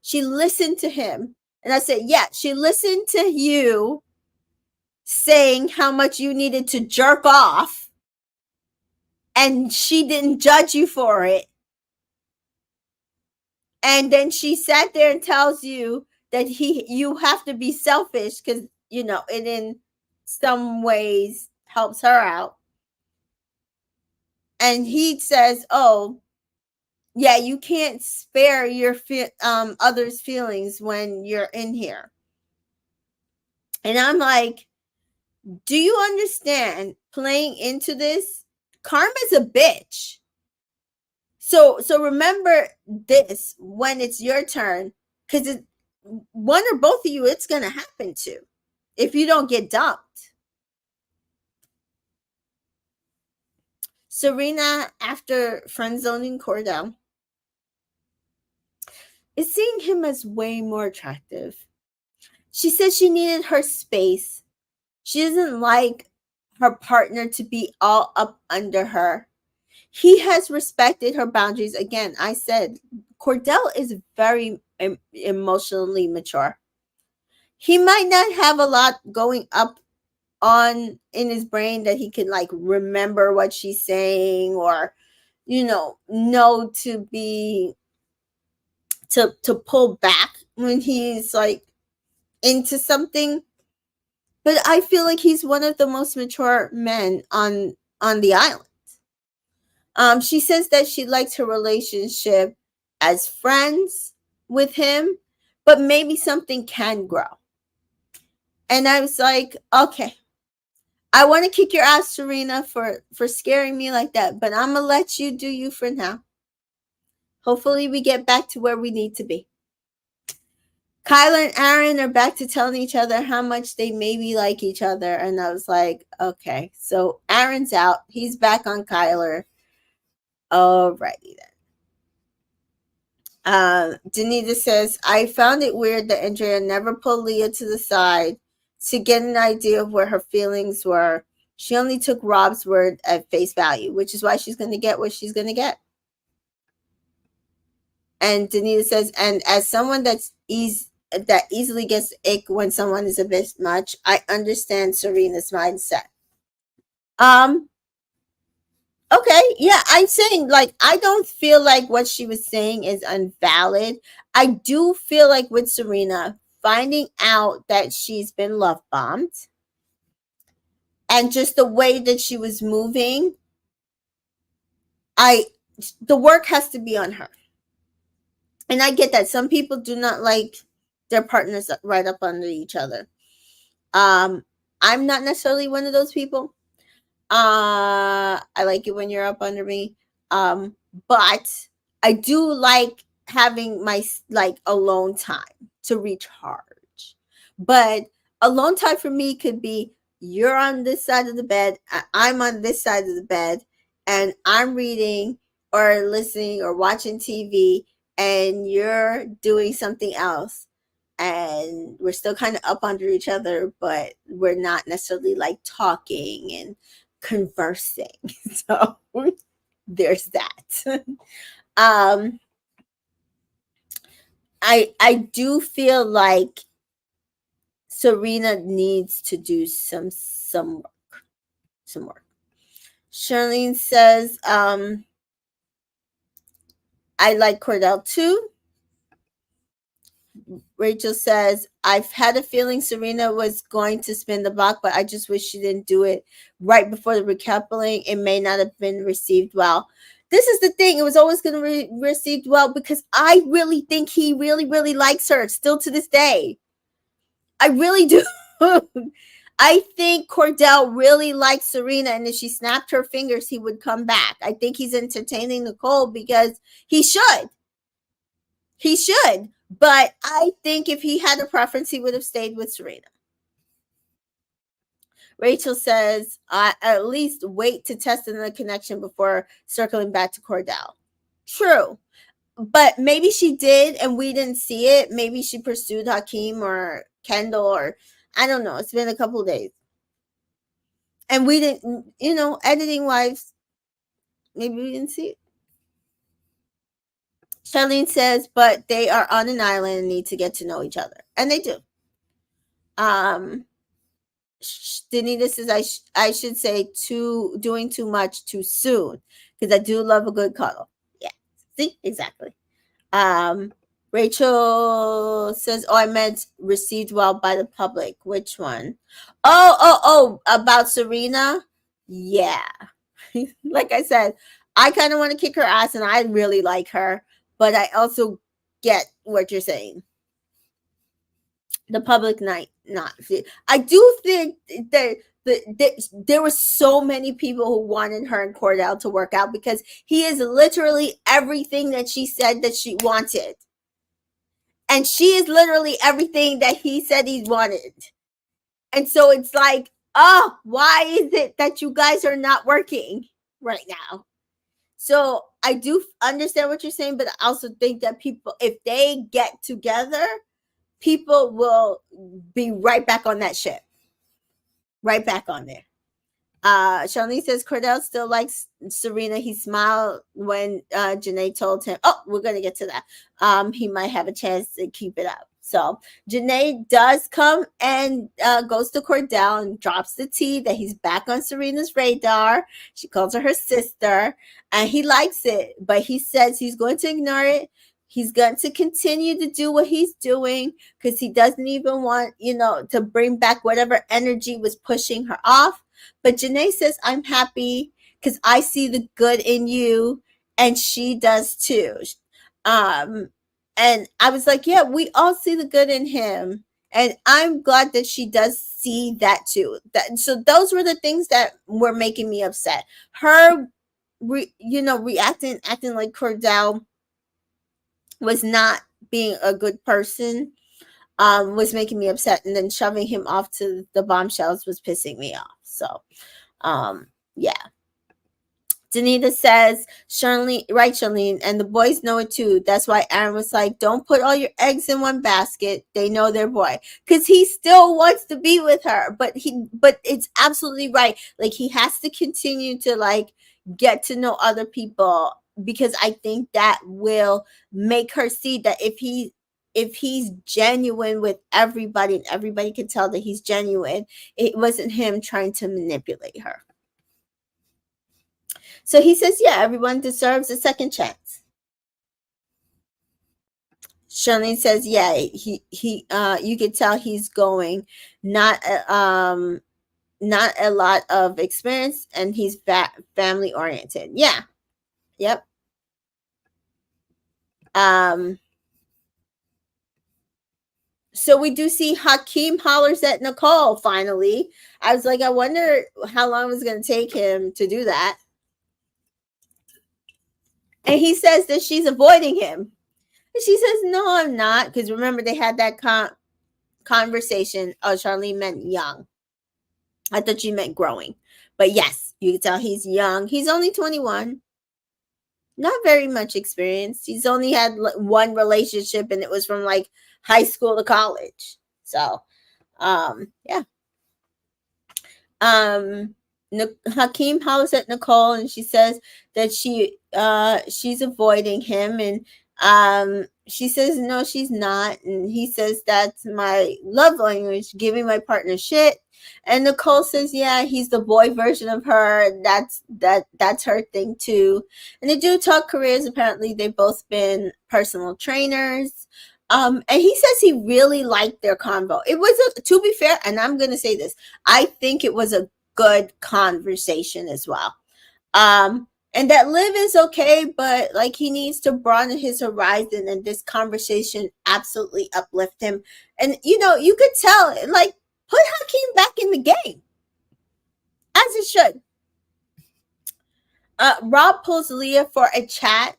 She listened to him. And I said, yeah, she listened to you saying how much you needed to jerk off. And she didn't judge you for it. And then she sat there and tells you that you have to be selfish because, you know, it in some ways helps her out. And he says, oh, yeah, you can't spare your others' feelings when you're in here. And I'm like, do you understand playing into this? Karma's a bitch. So remember this when it's your turn, because one or both of you, it's going to happen to if you don't get dumped. Serena, after friend-zoning Cordell, is seeing him as way more attractive. She says she needed her space. She doesn't like her partner to be all up under her. He has respected her boundaries. Again, I said, Cordell is very emotionally mature. He might not have a lot going up on in his brain that he can like remember what she's saying or, you know to be to pull back when he's like into something. But I feel like he's one of the most mature men on the island. She says that she likes her relationship as friends with him, but maybe something can grow. And I was like, okay, I want to kick your ass, Serena, for scaring me like that, but I'm gonna let you do you for now. Hopefully, we get back to where we need to be. Kyler and Aaron are back to telling each other how much they maybe like each other, and I was like, okay, so Aaron's out. He's back on Kyler. Alrighty then. Danita says, I found it weird that Andrea never pulled Leah to the side to get an idea of where her feelings were. She only took Rob's word at face value, which is why she's going to get what she's going to get. And Danita says, and as someone that easily gets ick when someone is a bit much, I understand Serena's mindset. Okay, yeah, I'm saying, like, I don't feel like what she was saying is invalid. I do feel like with Serena, finding out that she's been love bombed and just the way that she was moving, the work has to be on her. And I get that some people do not like their partners right up under each other. I'm not necessarily one of those people. I like it when you're up under me. But I do like having my like alone time to recharge. But alone time for me could be you're on this side of the bed, I'm on this side of the bed, and I'm reading or listening or watching TV, and you're doing something else. And we're still kind of up under each other, but we're not necessarily like talking and conversing. So there's that. I do feel like Serena needs to do some work. Charlene says, I like Cordell too. Rachel says, I've had a feeling Serena was going to spin the block, but I just wish she didn't do it right before the recoupling. It may not have been received well. This is the thing. It was always going to be received well because I really think he really, really likes her still to this day. I really do. I think Cordell really likes Serena, and if she snapped her fingers, he would come back. I think he's entertaining Nicole because he should. He should. But I think if he had a preference, he would have stayed with Serena. Rachel says, at least wait to test the connection before circling back to Cordell. True. But maybe she did and we didn't see it. Maybe she pursued Hakeem or Kendall, or I don't know. It's been a couple of days. And we didn't, editing wise, maybe we didn't see it. Charlene says, but they are on an island and need to get to know each other. And they do. Danita says, I should say doing too much too soon because I do love a good cuddle. Yeah. See? Exactly. Rachel says, I meant received well by the public. Which one? Oh, about Serena? Yeah. Like I said, I kind of want to kick her ass and I really like her, but I also get what you're saying. The public night, not. I do think that there were so many people who wanted her and Cordell to work out because he is literally everything that she said that she wanted. And she is literally everything that he said he wanted. And so it's like, oh, why is it that you guys are not working right now? So I do understand what you're saying, but I also think that people, if they get together, people will be right back on that ship. Right back on there. Shawnee says Cordell still likes Serena. He smiled when Janae told him, oh, we're going to get to that. He might have a chance to keep it up. So Janae does come and goes to Cordell and drops the tea that he's back on Serena's radar. She calls her sister, and he likes it, but he says he's going to ignore it. He's going to continue to do what he's doing because he doesn't even want, to bring back whatever energy was pushing her off. But Janae says, I'm happy because I see the good in you, and she does too. And I was like, yeah, we all see the good in him. And I'm glad that she does see that too. So those were the things that were making me upset. Her reacting, acting like Cordell was not being a good person, was making me upset, and then shoving him off to the Bombshells was pissing me off. So yeah. Danita says, Charlene, right, Charlene, and the boys know it too. That's why Aaron was like, don't put all your eggs in one basket. They know their boy. Because he still wants to be with her. But it's absolutely right. Like, he has to continue to, like, get to know other people, because I think that will make her see that if he's genuine with everybody, and everybody can tell that he's genuine, it wasn't him trying to manipulate her. So he says, yeah, everyone deserves a second chance. Charlene says, yeah, you could tell he's going, not not a lot of experience, and he's family oriented. Yeah. Yep. Um so we do see Hakeem hollers at Nicole finally. I was like, I wonder how long it was going to take him to do that. And he says that she's avoiding him. And she says, no, I'm not. Because remember, they had that conversation. Oh, Charlene meant young. I thought she meant growing. But yes, you can tell he's young. He's only 21. Not very much experience. He's only had one relationship, and it was from like high school to college. So, yeah. Um, Hakeem hollers at Nicole, and she says that she's avoiding him, and she says no, she's not, and he says that's my love language, giving my partner shit. And Nicole says, yeah, he's the boy version of her. That's her thing too. And they do talk careers. Apparently, they've both been personal trainers. And he says he really liked their convo. It was to be fair, and I'm gonna say this, I think it was a good conversation as well. And that Liv is okay, but like he needs to broaden his horizon, and this conversation absolutely uplift him. And you could tell, like, put Hakeem back in the game as it should. Rob pulls Leah for a chat,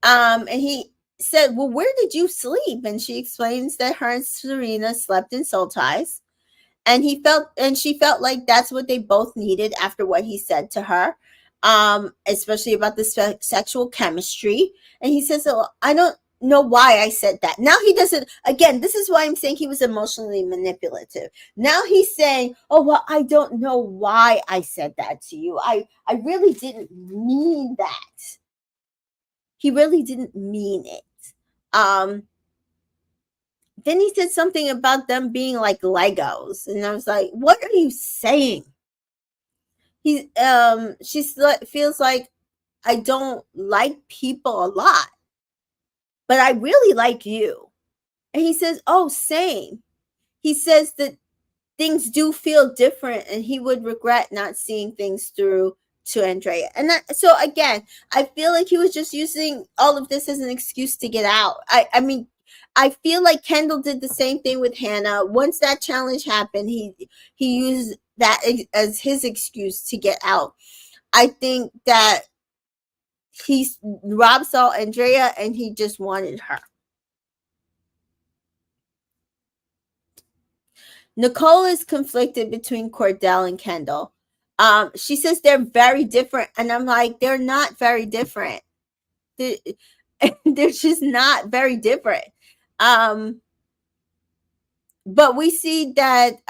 and he said, well, where did you sleep? And she explains that her and Serena slept in Soul Ties. And she felt like that's what they both needed after what he said to her, especially about the sexual chemistry. And he says, oh, I don't know why I said that. Now he doesn't. Again, this is why I'm saying he was emotionally manipulative. Now he's saying, oh, well, I don't know why I said that to you. I really didn't mean that. He really didn't mean it. Then he said something about them being like Legos, and I was like, "What are you saying?" Feels like I don't like people a lot, but I really like you. And he says, "Oh, same." He says that things do feel different, and he would regret not seeing things through to Andrea. And so again, I feel like he was just using all of this as an excuse to get out. I mean, I feel like Kendall did the same thing with Hannah. Once that challenge happened, he used that as his excuse to get out. I think that Rob saw Andrea and he just wanted her. Nicole is conflicted between Cordell and Kendall. She says they're very different, and I'm like, they're not very different. They're just not very different. But we see that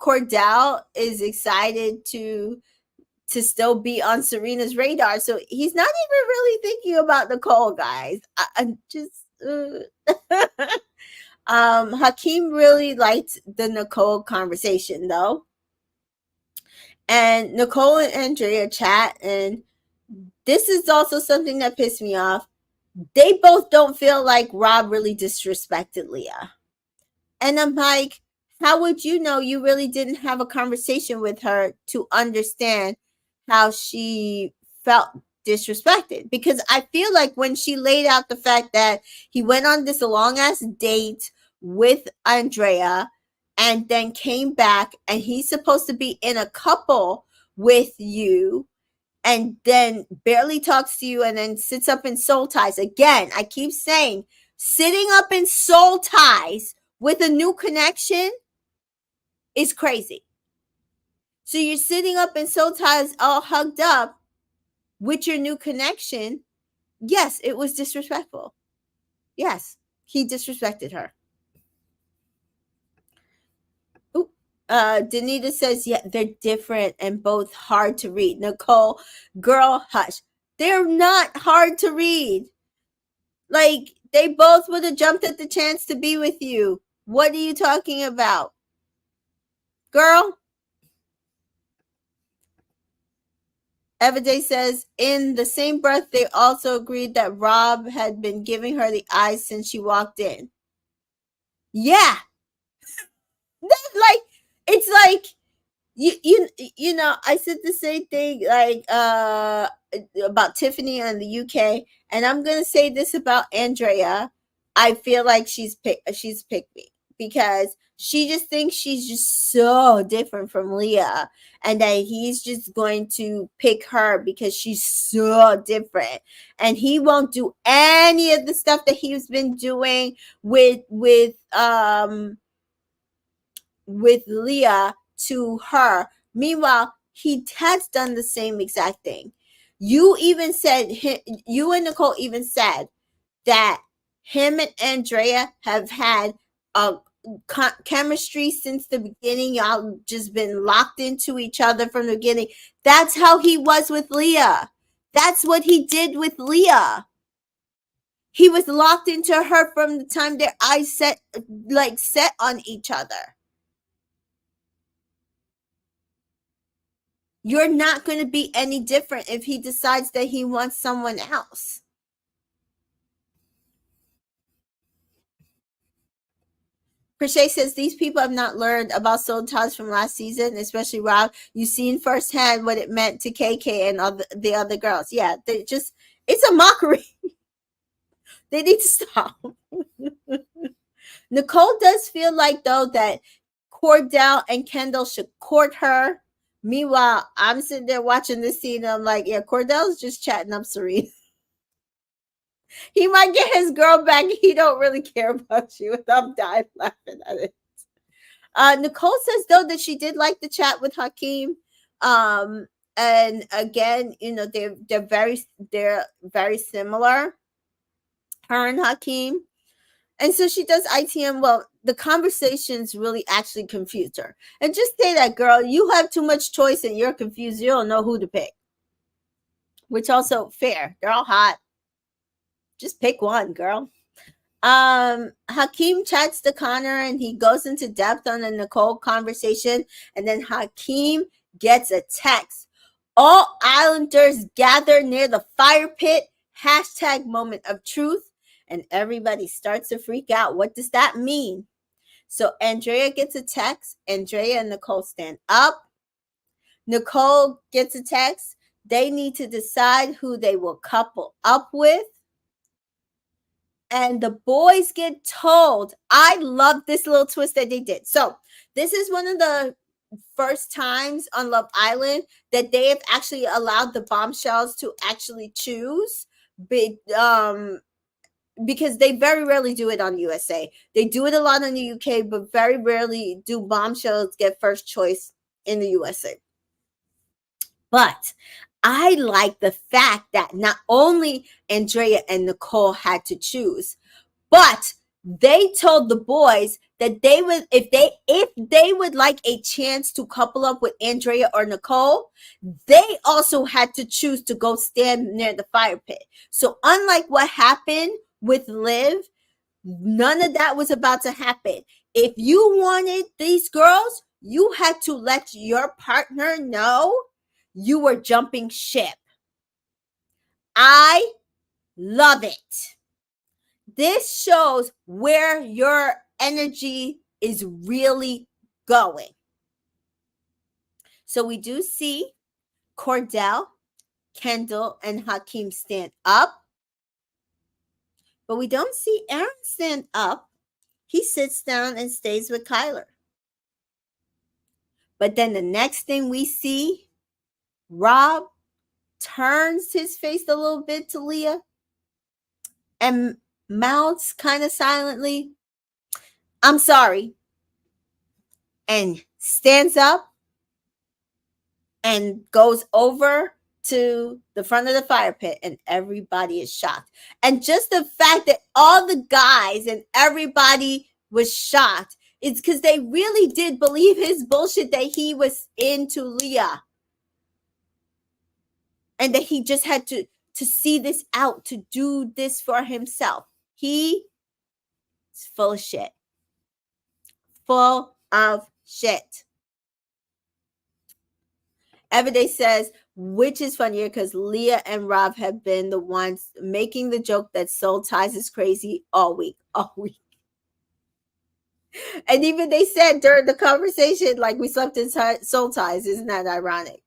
Cordell is excited to still be on Serena's radar, so he's not even really thinking about Nicole, guys. I'm just. Hakeem really liked the Nicole conversation though. And Nicole and Andrea chat, and this is also something that pissed me off. They both don't feel like Rob really disrespected Leah. And I'm like, how would you know? You really didn't have a conversation with her to understand how she felt disrespected. Because I feel like when she laid out the fact that he went on this long ass date with Andrea and then came back, and he's supposed to be in a couple with you, and then barely talks to you, and then sits up in soul ties again. I keep saying, sitting up in soul ties with a new connection is crazy. So you're sitting up in soul ties all hugged up with your new connection. Yes, it was disrespectful. Yes, he disrespected her. Ooh. Danita says, yeah, they're different and both hard to read. Nicole, girl, hush. They're not hard to read. Like, they both would have jumped at the chance to be with you. What are you talking about? Girl? Everyday says, in the same breath, they also agreed that Rob had been giving her the eyes since she walked in. Yeah. Like, it's like, you know, I said the same thing like about Tiffany in the UK, and I'm gonna say this about Andrea. I feel like she's picked me because she just thinks she's just so different from Leah, and that he's just going to pick her because she's so different, and he won't do any of the stuff that he's been doing with Leah to her. Meanwhile, he has done the same exact thing. You even said, you and Nicole even said that him and Andrea have had a chemistry since the beginning. Y'all just been locked into each other from the beginning. That's how he was with Leah. That's what he did with Leah. He was locked into her from the time their eyes set on each other. You're not going to be any different if he decides that he wants someone else. Crochet says these people have not learned about soul ties from last season, especially Rob. You've seen firsthand what it meant to KK and the other girls. Yeah, it's a mockery. They need to stop. Nicole does feel like, though, that Cordell and Kendall should court her. Meanwhile, I'm sitting there watching this scene, and I'm like, yeah, Cordell's just chatting up Serena. He might get his girl back. He don't really care about you. And I'm dying laughing at it. Nicole says, though, that she did like the chat with Hakeem. And again, you know, they're very similar, her and Hakeem. And so she does ITM. Well, the conversations really actually confused her. And just say that, girl, you have too much choice and you're confused. You don't know who to pick. Which also fair. They're all hot. Just pick one, girl. Hakeem chats to Connor and he goes into depth on the Nicole conversation, and then Hakeem gets a text. All Islanders gather near the fire pit. # moment of truth. And everybody starts to freak out. What does that mean? So Andrea gets a text. Andrea and Nicole stand up. Nicole gets a text. They need to decide who they will couple up with. And the boys get told. I love this little twist that they did. So this is one of the first times on Love Island that they have actually allowed the Bombshells to actually choose. Because they very rarely do it on USA. They do it a lot in the UK, but very rarely do Bombshells get first choice in the USA. But I like the fact that not only Andrea and Nicole had to choose, but they told the boys that they would, if they would like a chance to couple up with Andrea or Nicole, they also had to choose to go stand near the fire pit. So unlike what happened with Liv, none of that was about to happen. If you wanted these girls, you had to let your partner know you were jumping ship. I love it. This shows where your energy is really going. So we do see Cordell, Kendall, and Hakeem stand up, but we don't see Aaron stand up. He sits down and stays with Kyler. But then the next thing we see, Rob turns his face a little bit to Leah and mouths kind of silently, "I'm sorry," and stands up and goes over to the front of the fire pit, and everybody is shocked. And just the fact that all the guys and everybody was shocked, it's because they really did believe his bullshit that he was into Leah and that he just had to see this out, to do this for himself. He is full of shit. Full of shit. Everyday says, which is funnier because Leah and Rob have been the ones making the joke that soul ties is crazy all week. And even they said during the conversation, like, we slept in soul ties. Isn't that ironic?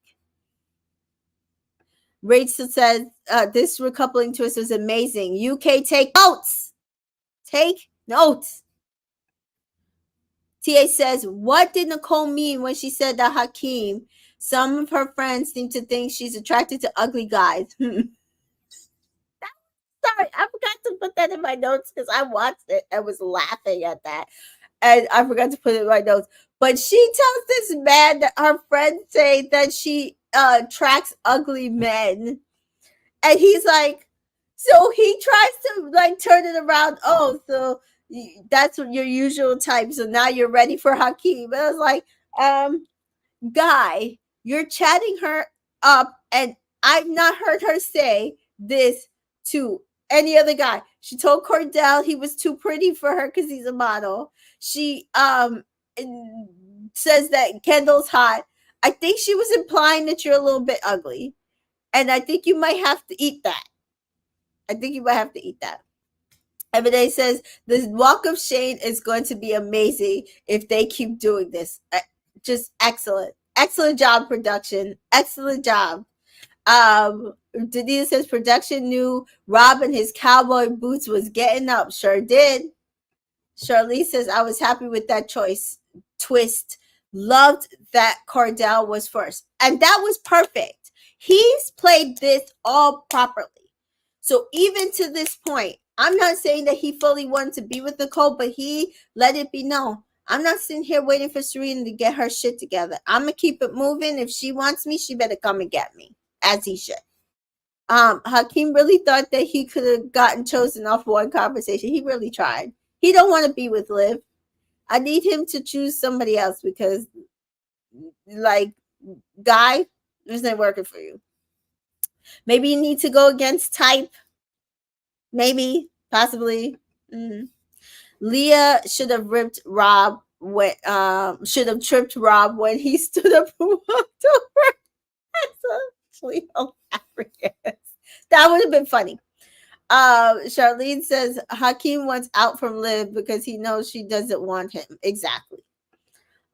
Rachel says, this recoupling twist was amazing. UK, take notes. Take notes. TA says, what did Nicole mean when she said that Hakeem, some of her friends seem to think she's attracted to ugly guys? Sorry, I forgot to put that in my notes because I watched it and was laughing at that. And I forgot to put it in my notes. But she tells this man that her friends say that she attracts ugly men. And he's like, so he tries to like turn it around. Oh, so that's your usual type. So now you're ready for Hakeem. And I was like, guy, you're chatting her up, and I've not heard her say this to any other guy. She told Cordell he was too pretty for her because he's a model. She says that Kendall's hot. I think she was implying that you're a little bit ugly. And I think you might have to eat that. Everyday says the walk of shame is going to be amazing if they keep doing this. Just excellent. Excellent job, production. Excellent job. Danita says production knew Rob and his cowboy boots was getting up. Sure did. Charlize says, I was happy with that choice. Twist. Loved that Cordell was first. And that was perfect. He's played this all properly. So even to this point, I'm not saying that he fully wanted to be with Nicole, but he let it be known. I'm not sitting here waiting for Serena to get her shit together. I'm going to keep it moving. If she wants me, she better come and get me, as he should. Hakeem really thought that he could have gotten chosen off one conversation. He really tried. He don't want to be with Liv. I need him to choose somebody else because, like, guy, this ain't working for you. Maybe you need to go against type. Maybe, possibly. Leah should have tripped Rob when he stood up and walked over. That's actually hilarious. That would have been funny. Charlene says Hakeem wants out from Liv because he knows she doesn't want him. Exactly.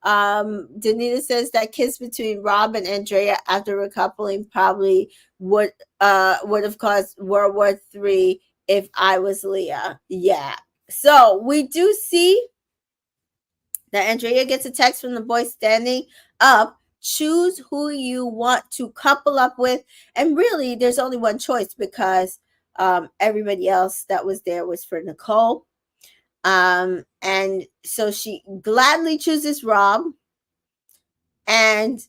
Danita says that kiss between Rob and Andrea after recoupling probably would have caused World War III if I was Leah. Yeah. So we do see that Andrea gets a text from the boy standing up. Choose who you want to couple up with. And really, there's only one choice because everybody else that was there was for Nicole. And so she gladly chooses Rob. And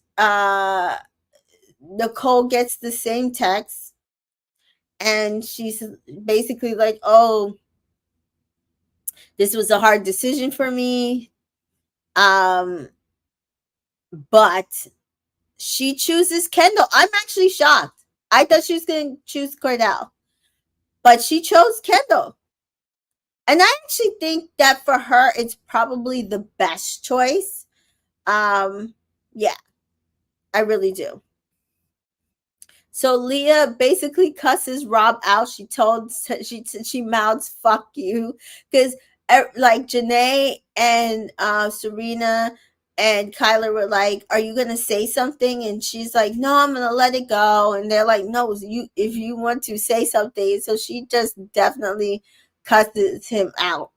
Nicole gets the same text. And she's basically like, oh, this was a hard decision for me. But she chooses Kendall. I'm actually shocked. I thought she was going to choose Cordell. But she chose Kendall. And I actually think that for her, it's probably the best choice. Yeah, I really do. So Leah basically cusses Rob out. She mouths "fuck you" because like Janae and Serena and Kyler were like, "Are you gonna say something?" And she's like, "No, I'm gonna let it go." And they're like, "No, if you want to say something." So she just definitely cusses him out.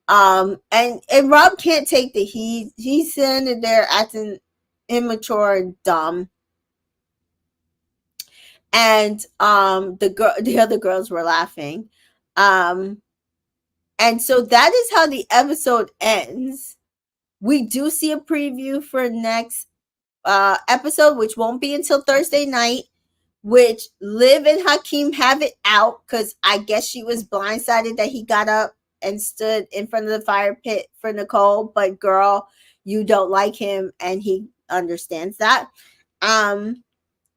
And Rob can't take the heat. He's sitting there acting immature and dumb. And the other girls were laughing. Um, and so that is how the episode ends. We do see a preview for next episode, which won't be until Thursday night, which Liv and Hakeem have it out because I guess she was blindsided that he got up and stood in front of the fire pit for Nicole. But girl, you don't like him, and he understands that.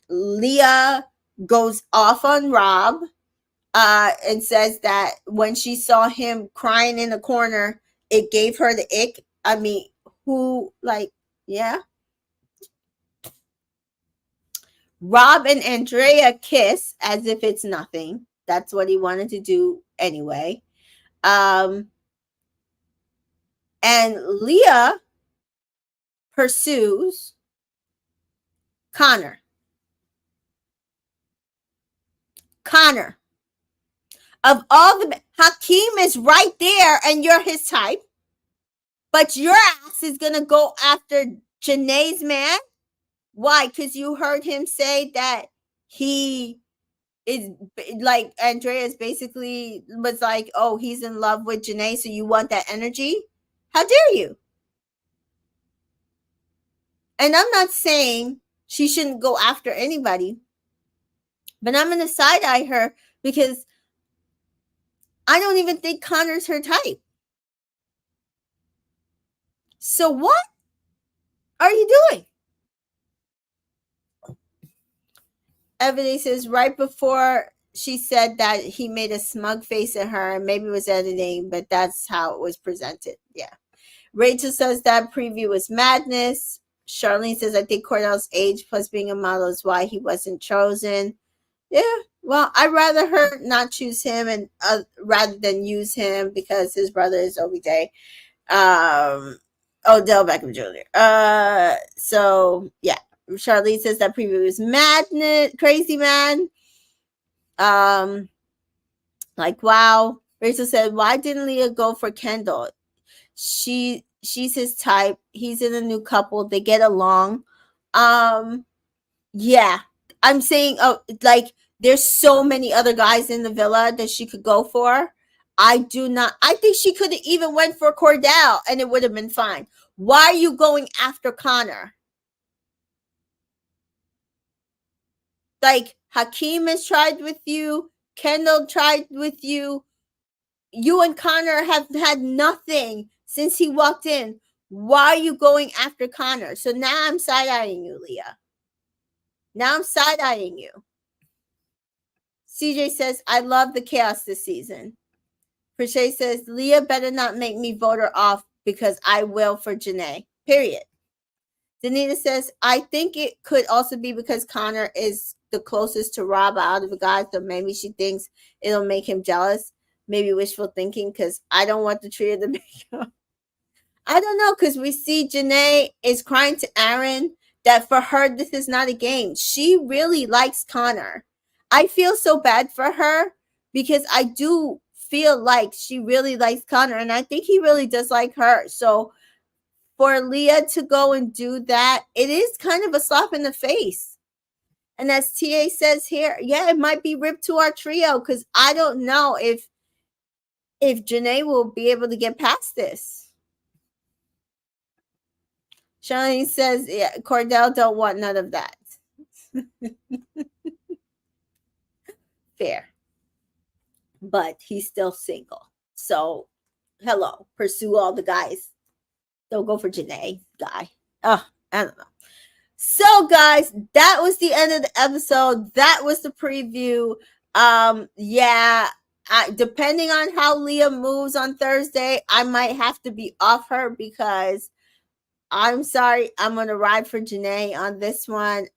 Leah goes off on Rob and says that when she saw him crying in the corner, it gave her the ick. I mean, who, like, yeah. Rob and Andrea kiss as if it's nothing. That's what he wanted to do anyway. And Leah pursues Connor. Connor. Of all the, Hakeem is right there and you're his type, but your ass is going to go after Janae's man. Why? Because you heard him say that he is, like, Andrea's basically was like, oh, he's in love with Janae, so you want that energy? How dare you? And I'm not saying she shouldn't go after anybody, but I'm going to side eye her because I don't even think Connor's her type. So what are you doing? Everybody says right before she said that he made a smug face at her, and maybe it was editing, but that's how it was presented. Yeah. Rachel says that preview was madness. Charlene says, I think Cordell's age plus being a model is why he wasn't chosen. Yeah, well, I'd rather her not choose him and rather than use him because his brother is OBJ. Odell Beckham Jr. So yeah, Charlene says that preview was madness, crazy man. Like wow. Rachel said, why didn't Leah go for Kendall? She's his type. He's in a new couple. They get along. Yeah. I'm saying, like, there's so many other guys in the villa that she could go for. I think she could have even went for Cordell and it would have been fine. Why are you going after Connor? Like, Hakeem has tried with you. Kendall tried with you. You and Connor have had nothing since he walked in. Why are you going after Connor? So now I'm side-eyeing you, Leah. Now I'm side-eyeing you. CJ says, I love the chaos this season. Prishay says, Leah better not make me vote her off because I will for Janae. Period. Danita says, I think it could also be because Connor is the closest to Rob out of the guys, so maybe she thinks it'll make him jealous. Maybe wishful thinking because I don't want the trio to make up. I don't know, because we see Janae is crying to Aaron that for her, this is not a game. She really likes Connor. I feel so bad for her because I do feel like she really likes Connor, and I think he really does like her. So for Leah to go and do that, it is kind of a slap in the face. And as TA says here, yeah, it might be ripped to our trio because I don't know if Janae will be able to get past this. Charlene says, yeah, Cordell don't want none of that. Fair. But he's still single. So, hello. Pursue all the guys. Don't go for Janae, guy. Oh, I don't know. So, guys, that was the end of the episode. That was the preview. Yeah, depending on how Leah moves on Thursday, I might have to be off her because I'm sorry, I'm gonna ride for Janae on this one.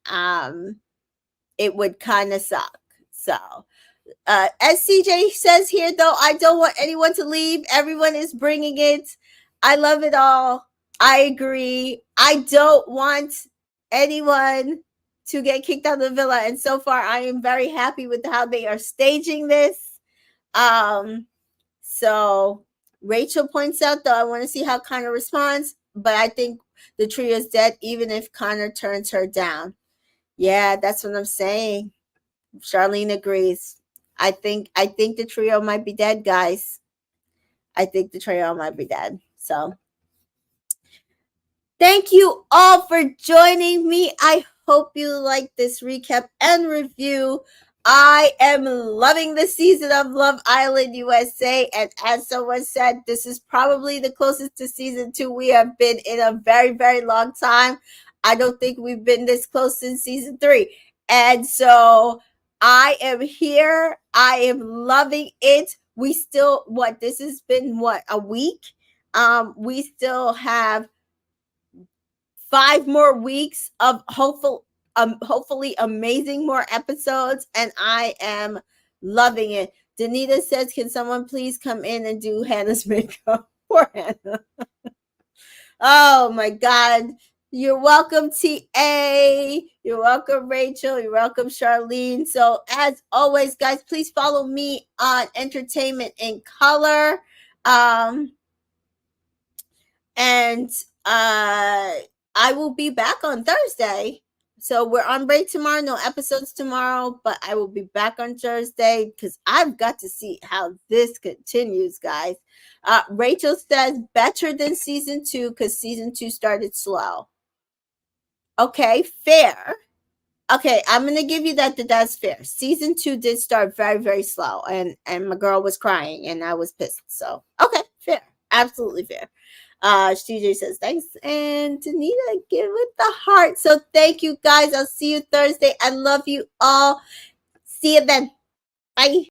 It would kind of suck. So, as CJ says here, though, I don't want anyone to leave. Everyone is bringing it. I love it all. I agree. I don't want anyone to get kicked out of the villa, and so far, I am very happy with how they are staging this. So Rachel points out, though, I want to see how Connor responds, but I think the trio is dead even if Connor turns her down. Yeah, that's what I'm saying. Charlene agrees. I think the trio might be dead, guys. I think the trio might be dead. So thank you all for joining me. I hope you like this recap and review. I am loving the season of Love Island USA. And as someone said, this is probably the closest to season 2 we have been in a very, very long time. I don't think we've been this close since season 3. And so I am here. I am loving it. We still, this has been a week? We still have 5 more weeks of hopefully amazing more episodes, and I am loving it. Danita says, can someone please come in and do Hannah's makeup for Hannah? Oh my God. You're welcome, TA. You're welcome, Rachel. You're welcome, Charlene. So as always, guys, please follow me on Entertainment in Color. And I will be back on Thursday. So we're on break tomorrow, no episodes tomorrow, but I will be back on Thursday because I've got to see how this continues, guys. Rachel says better than season 2 because season 2 started slow. Okay, fair. Okay, I'm gonna give you that's fair. Season 2 did start very, very slow, and my girl was crying, and I was pissed. So okay, fair, absolutely fair. CJ says thanks, and Danita give it the heart. So thank you guys. I'll see you Thursday. I love you all. See you then. Bye.